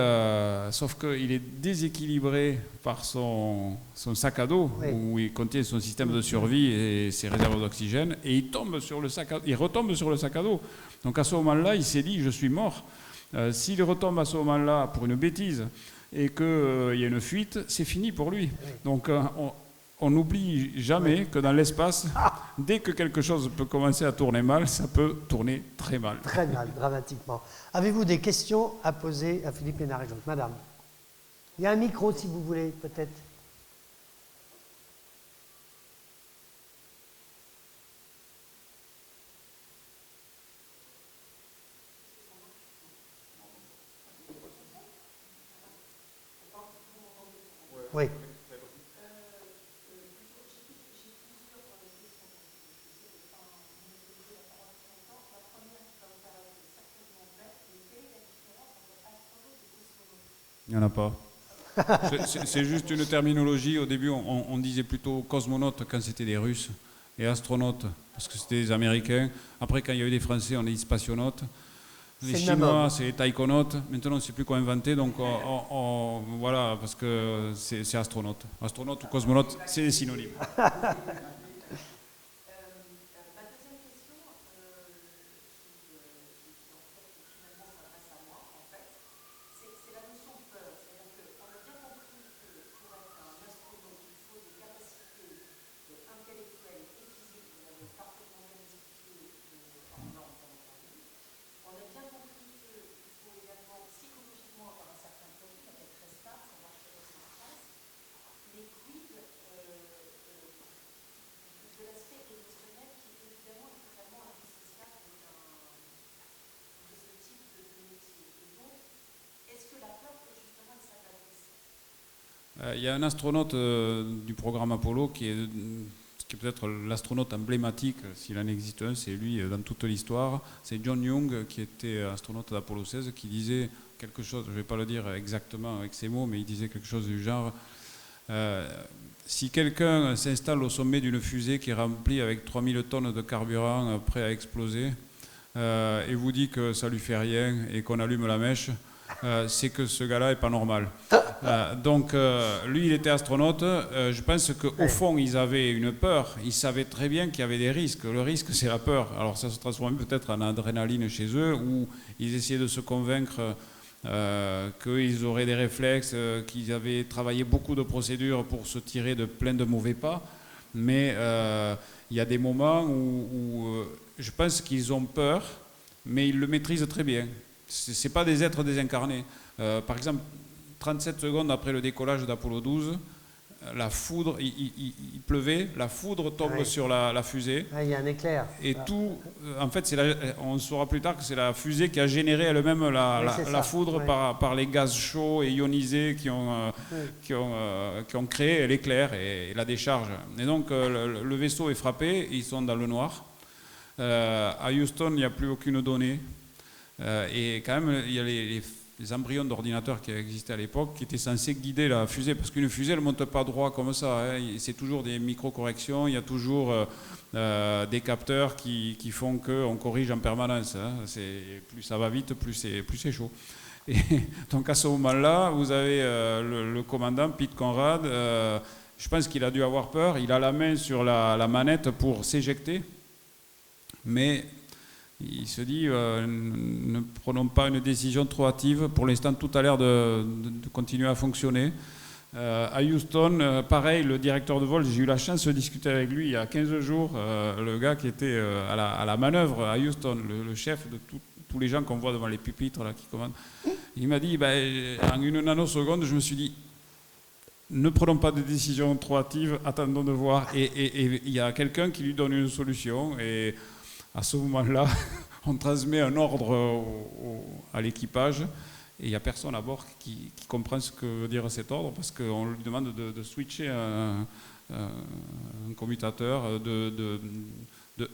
sauf qu'il est déséquilibré par son sac à dos, où il contient son système de survie et ses réserves d'oxygène, et il retombe sur le sac à dos. Donc à ce moment-là, il s'est dit, je suis mort. S'il retombe à ce moment-là pour une bêtise et qu'il y a une fuite, c'est fini pour lui. Donc on n'oublie jamais que dans l'espace, dès que quelque chose peut commencer à tourner mal, ça peut tourner très mal. Très mal, dramatiquement. Avez-vous des questions à poser à Philippe Hénarejos ? Madame, il y a un micro si vous voulez, peut-être. Oui. Il n'y en a pas. C'est juste une terminologie. Au début, on disait plutôt cosmonaute quand c'était des Russes et astronautes parce que c'était des Américains. Après, quand il y a eu des Français, on a dit spationautes. Les Chinois, c'est taïkonautes. Maintenant, on ne sait plus quoi inventer. Donc, voilà, parce que c'est astronaute. Astronaute ou cosmonaute, c'est des synonymes. Il y a un astronaute du programme Apollo qui est peut-être l'astronaute emblématique, s'il en existe un, c'est lui dans toute l'histoire. C'est John Young, qui était astronaute d'Apollo 16, qui disait quelque chose, je ne vais pas le dire exactement avec ces mots, mais il disait quelque chose du genre si quelqu'un s'installe au sommet d'une fusée qui est remplie avec 3000 tonnes de carburant prêt à exploser et vous dit que ça lui fait rien et qu'on allume la mèche, c'est que ce gars-là n'est pas normal. Donc, lui, il était astronaute. Je pense qu'au fond, ils avaient une peur. Ils savaient très bien qu'il y avait des risques. Le risque, c'est la peur. Alors, ça se transforme peut-être en adrénaline chez eux, où ils essayaient de se convaincre qu'ils auraient des réflexes, qu'ils avaient travaillé beaucoup de procédures pour se tirer de plein de mauvais pas. Mais il y a des moments où je pense qu'ils ont peur, mais ils le maîtrisent très bien. Ce n'est pas des êtres désincarnés. Par exemple, 37 secondes après le décollage d'Apollo 12, la foudre, il pleuvait, la foudre tombe sur la fusée. Il y a un éclair. Et tout, en fait, on saura plus tard que c'est la fusée qui a généré elle-même la foudre par les gaz chauds et ionisés qui ont créé l'éclair et la décharge. Et donc, le vaisseau est frappé, ils sont dans le noir. À Houston, il n'y a plus aucune donnée. Et quand même, il y a les embryons d'ordinateurs qui existaient à l'époque qui étaient censés guider la fusée, parce qu'une fusée, elle ne monte pas droit comme ça. Hein. C'est toujours des micro-corrections, il y a toujours des capteurs qui font qu'on corrige en permanence. Hein. Plus ça va vite, plus c'est chaud. Et donc à ce moment-là, vous avez le commandant, Pete Conrad, je pense qu'il a dû avoir peur, il a la main sur la manette pour s'éjecter, mais il se dit, ne prenons pas une décision trop hâtive. Pour l'instant, tout a l'air de continuer à fonctionner. À Houston, pareil, le directeur de vol, j'ai eu la chance de discuter avec lui il y a 15 jours, le gars qui était à la manœuvre à Houston, le chef de tous les gens qu'on voit devant les pupitres là, qui commandent. Il m'a dit, en une nanoseconde, je me suis dit, ne prenons pas de décision trop hâtive, attendons de voir. Et il y a quelqu'un qui lui donne une solution. Et à ce moment-là, on transmet un ordre à l'équipage et il n'y a personne à bord qui comprend ce que veut dire cet ordre parce qu'on lui demande de switcher un commutateur de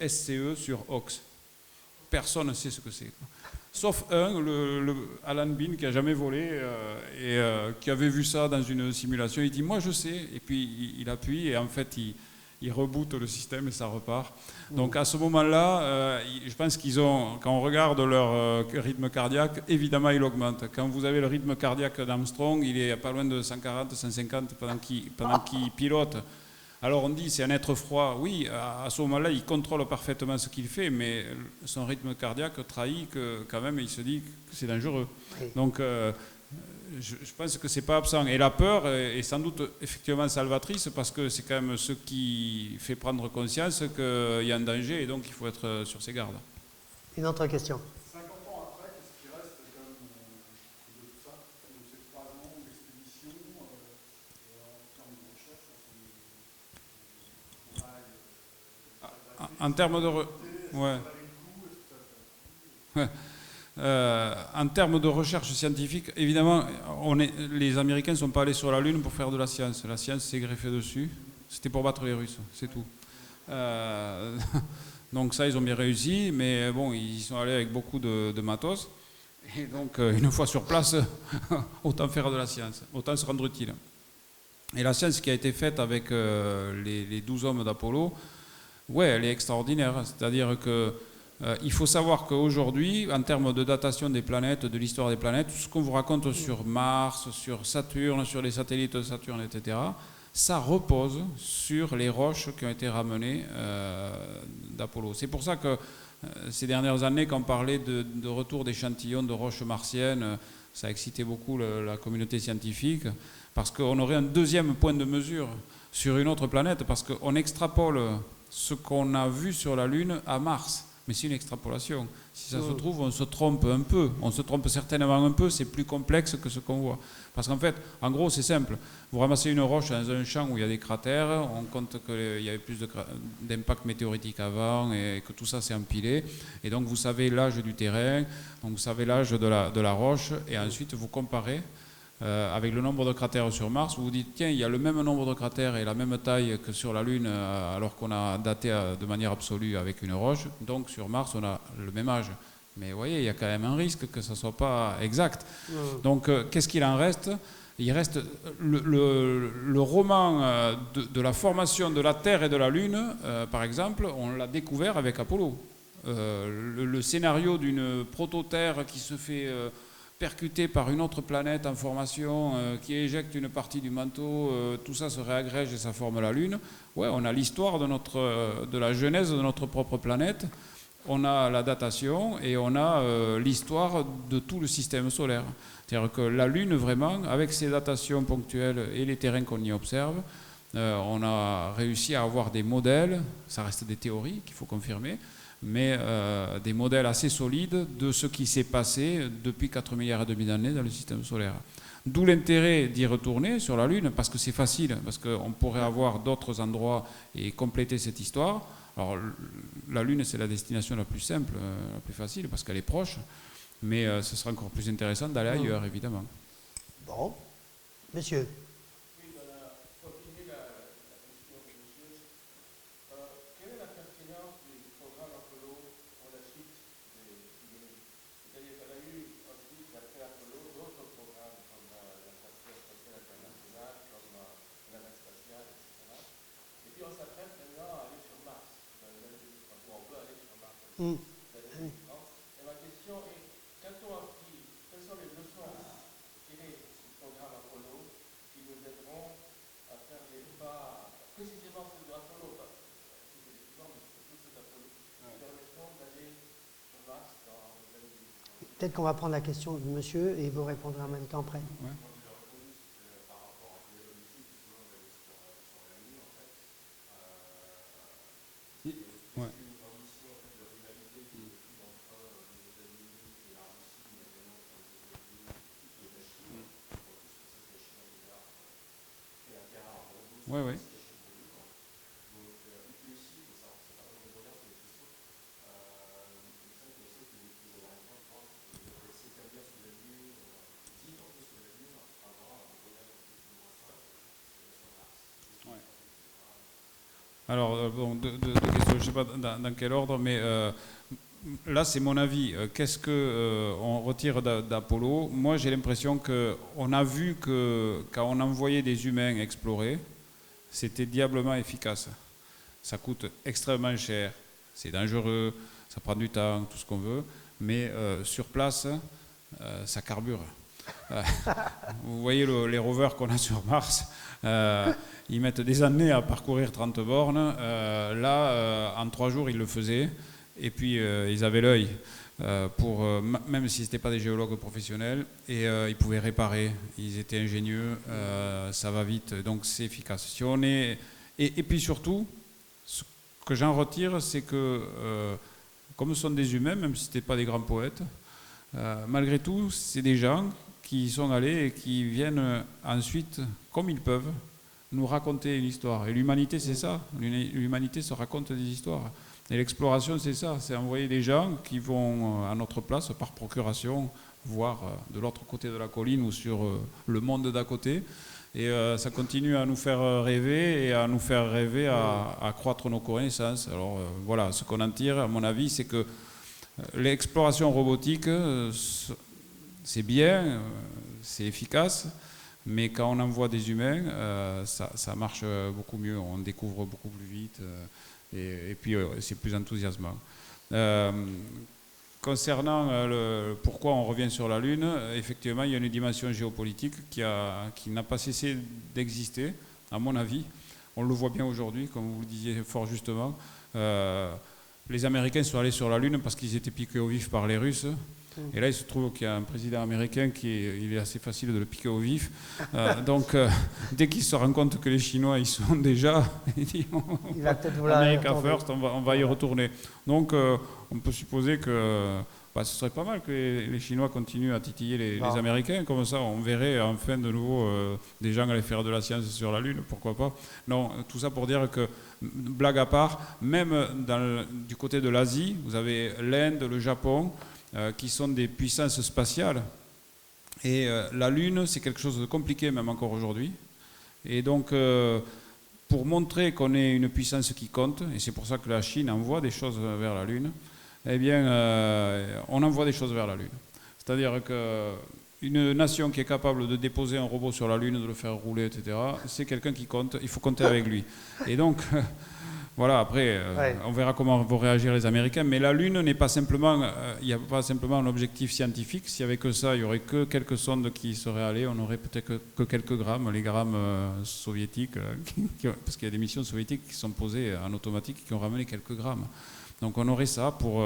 SCE sur AUX. Personne ne sait ce que c'est. Sauf Alan Bean qui n'a jamais volé et qui avait vu ça dans une simulation. Il dit « moi je sais » et puis il appuie et en fait il reboote le système et ça repart. Donc à ce moment-là, je pense qu'ils ont, quand on regarde leur rythme cardiaque, évidemment il augmente. Quand vous avez le rythme cardiaque d'Armstrong, il est pas loin de 140, 150 pendant qu'il pilote. Alors on dit c'est un être froid. Oui, à ce moment-là, il contrôle parfaitement ce qu'il fait, mais son rythme cardiaque trahit que quand même il se dit que c'est dangereux. Oui. Donc je pense que c'est pas absent. Et la peur est sans doute effectivement salvatrice parce que c'est quand même ce qui fait prendre conscience qu'il y a un danger et donc il faut être sur ses gardes. Une autre question. 50 ans après, qu'est-ce qui reste comme de tout ça, de ces 3 ans d'expédition en termes de recherche, en termes de... Ouais. En termes de recherche scientifique, évidemment, les Américains ne sont pas allés sur la Lune pour faire de la science. La science s'est greffée dessus. C'était pour battre les Russes, c'est tout. Donc ça, ils ont bien réussi, mais bon, ils sont allés avec beaucoup de matos. Et donc, une fois sur place, autant faire de la science, autant se rendre utile. Et la science qui a été faite avec les 12 hommes d'Apollo, ouais, elle est extraordinaire. C'est-à-dire que il faut savoir qu'aujourd'hui, en termes de datation des planètes, de l'histoire des planètes, tout ce qu'on vous raconte sur Mars, sur Saturne, sur les satellites de Saturne, etc., ça repose sur les roches qui ont été ramenées d'Apollo. C'est pour ça que ces dernières années, quand on parlait de retour d'échantillons de roches martiennes, ça a excité beaucoup la communauté scientifique, parce qu'on aurait un deuxième point de mesure sur une autre planète, parce qu'on extrapole ce qu'on a vu sur la Lune à Mars. Mais c'est une extrapolation. Si ça se trouve, on se trompe un peu. On se trompe certainement un peu, c'est plus complexe que ce qu'on voit. Parce qu'en fait, en gros, c'est simple. Vous ramassez une roche dans un champ où il y a des cratères, on compte qu'il y avait plus d'impact météoritique avant et que tout ça s'est empilé. Et donc, vous savez l'âge du terrain, donc vous savez l'âge de la roche, et ensuite, vous comparez avec le nombre de cratères sur Mars. Vous vous dites, tiens, il y a le même nombre de cratères et la même taille que sur la Lune, alors qu'on a daté de manière absolue avec une roche. Donc, sur Mars, on a le même âge. Mais vous voyez, il y a quand même un risque que ça ne soit pas exact. Donc, qu'est-ce qu'il en reste ? Il reste le roman de la formation de la Terre et de la Lune, par exemple, on l'a découvert avec Apollo. Le scénario d'une proto-Terre qui se fait percuter par une autre planète en formation, qui éjecte une partie du manteau, tout ça se réagrège et ça forme la Lune. Ouais, on a l'histoire de la genèse de notre propre planète. On a la datation et on a l'histoire de tout le système solaire. C'est-à-dire que la Lune, vraiment, avec ses datations ponctuelles et les terrains qu'on y observe, on a réussi à avoir des modèles, ça reste des théories qu'il faut confirmer, mais des modèles assez solides de ce qui s'est passé depuis 4,5 milliards d'années dans le système solaire. D'où l'intérêt d'y retourner sur la Lune, parce que c'est facile, parce qu'on pourrait avoir d'autres endroits et compléter cette histoire. Alors, la Lune, c'est la destination la plus simple, la plus facile, parce qu'elle est proche, mais ce sera encore plus intéressant d'aller ailleurs, évidemment. Bon. Monsieur. Oui, pour continuer la question de monsieur, quelle est la pertinence du programme Apollo pour la suite des années? C'est-à-dire qu'on a eu ensuite, après Apollo, d'autres programmes comme la Station spatiale internationale, comme la navette spatiale, etc. Et puis on s'apprête maintenant à aller sur Mars. On peut aller sur Mars. Et ma question est, quelles sont les leçons tirées du programme Apollo qui nous aideront à faire les pas, précisément ceux d'Apollo, pas spécifiquement, mais surtout ceux d'Apollo, qui permettront d'aller sur Mars dans les années 2030. Peut-être qu'on va prendre la question de monsieur et vous répondrez en même temps après. Ouais. Ouais. Ouais, ouais. Alors, bon, deux questions, je ne sais pas dans quel ordre, mais là, c'est mon avis. Qu'est-ce qu'on retire d'Apollo? Moi, j'ai l'impression qu'on a vu que quand on envoyait des humains explorer, c'était diablement efficace. Ça coûte extrêmement cher, c'est dangereux, ça prend du temps, tout ce qu'on veut, mais sur place, ça carbure. Vous voyez les rovers qu'on a sur Mars, ils mettent des années à parcourir 30 bornes. En 3 jours, ils le faisaient. Et puis, ils avaient l'œil, même si ce n'étaient pas des géologues professionnels, et ils pouvaient réparer. Ils étaient ingénieux, ça va vite, donc c'est efficace. Si on est... et puis surtout, ce que j'en retire, c'est que, comme ce sont des humains, même si ce n'étaient pas des grands poètes, malgré tout, c'est des gens qui sont allés et qui viennent ensuite, comme ils peuvent, nous raconter une histoire. Et l'humanité, c'est ça. L'humanité se raconte des histoires. Et l'exploration, c'est ça, c'est envoyer des gens qui vont à notre place, par procuration, voir de l'autre côté de la colline ou sur le monde d'à côté. Et ça continue à nous faire rêver et à nous faire rêver à accroître nos connaissances. Alors voilà, ce qu'on en tire, à mon avis, c'est que l'exploration robotique, c'est bien, c'est efficace, mais quand on envoie des humains, ça marche beaucoup mieux, on découvre beaucoup plus vite, et puis c'est plus enthousiasmant. Concernant pourquoi on revient sur la Lune, effectivement, il y a une dimension géopolitique qui n'a pas cessé d'exister, à mon avis. On le voit bien aujourd'hui, comme vous le disiez fort justement. Les Américains sont allés sur la Lune parce qu'ils étaient piqués au vif par les Russes. Et là, il se trouve qu'il y a un président américain il est assez facile de le piquer au vif. Donc, dès qu'il se rend compte que les Chinois, ils sont déjà, il dit, il va peut-être vouloir America first, on va y retourner. Donc, on peut supposer que ce serait pas mal que les Chinois continuent à titiller les Américains. Comme ça, on verrait enfin de nouveau des gens aller faire de la science sur la Lune, pourquoi pas. Non, tout ça pour dire que, blague à part, même du côté de l'Asie, vous avez l'Inde, le Japon, qui sont des puissances spatiales. Et la Lune, c'est quelque chose de compliqué, même encore aujourd'hui. Et donc, pour montrer qu'on est une puissance qui compte, et c'est pour ça que la Chine envoie des choses vers la Lune, eh bien, on envoie des choses vers la Lune. C'est-à-dire qu'une nation qui est capable de déposer un robot sur la Lune, de le faire rouler, etc., c'est quelqu'un qui compte, il faut compter avec lui. Et donc... Voilà, après, on verra comment vont réagir les Américains. Mais la Lune n'est pas simplement, il n'y a pas simplement un objectif scientifique. S'il n'y avait que ça, il n'y aurait que quelques sondes qui seraient allées. On n'aurait peut-être que quelques grammes, les grammes soviétiques, parce qu'il y a des missions soviétiques qui sont posées en automatique qui ont ramené quelques grammes. Donc on aurait ça pour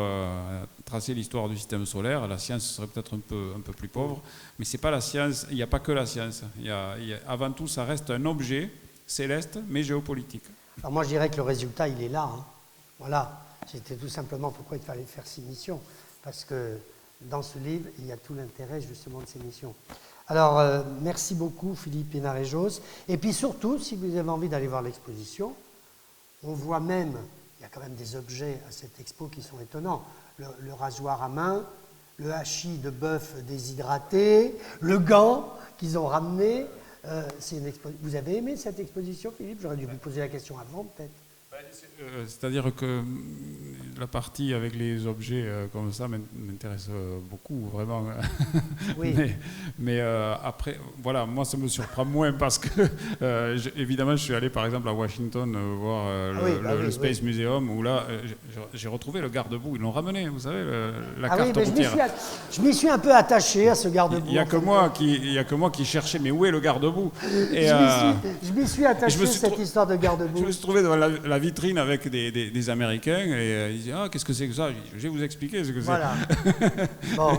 tracer l'histoire du système solaire. La science serait peut-être un peu plus pauvre. Mais c'est pas la science, il n'y a pas que la science. Avant tout, ça reste un objet céleste, mais géopolitique. Alors moi, je dirais que le résultat, il est là. Hein. Voilà, c'était tout simplement pourquoi il fallait faire 6 missions. Parce que dans ce livre, il y a tout l'intérêt justement de ces missions. Alors, merci beaucoup Philippe Hénarejos. Et puis surtout, si vous avez envie d'aller voir l'exposition, on voit même, il y a quand même des objets à cette expo qui sont étonnants. Le rasoir à main, le hachis de bœuf déshydraté, le gant qu'ils ont ramené. Vous avez aimé cette exposition, Philippe? J'aurais dû vous poser la question avant, peut-être. C'est-à-dire que la partie avec les objets comme ça m'intéresse beaucoup, vraiment. Oui. mais après, voilà, moi ça me surprend moins parce que, évidemment, je suis allé par exemple à Washington voir le Space Museum où là, j'ai retrouvé le garde-bout. Ils l'ont ramené, vous savez, la carte routière. Je m'y suis un peu attaché à ce garde-bout. Il n'y a que moi qui cherchais, mais où est le garde-bout? Je m'y suis attaché à cette histoire de garde-bout. Je me suis trouvé devant la vitrine avec des Américains et ils disaient « Ah, qu'est-ce que c'est que ça ?» Je vais vous expliquer ce que c'est. Bon,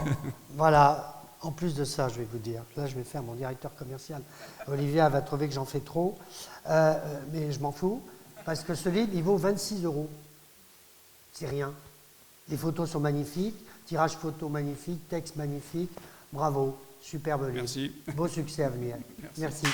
voilà. En plus de ça, je vais vous dire, là je vais faire mon directeur commercial. Olivia va trouver que j'en fais trop, mais je m'en fous, parce que ce livre, il vaut 26 €. C'est rien. Les photos sont magnifiques, tirage photo magnifique, texte magnifique. Bravo, superbe livre. Merci. Beau succès à venir. Merci.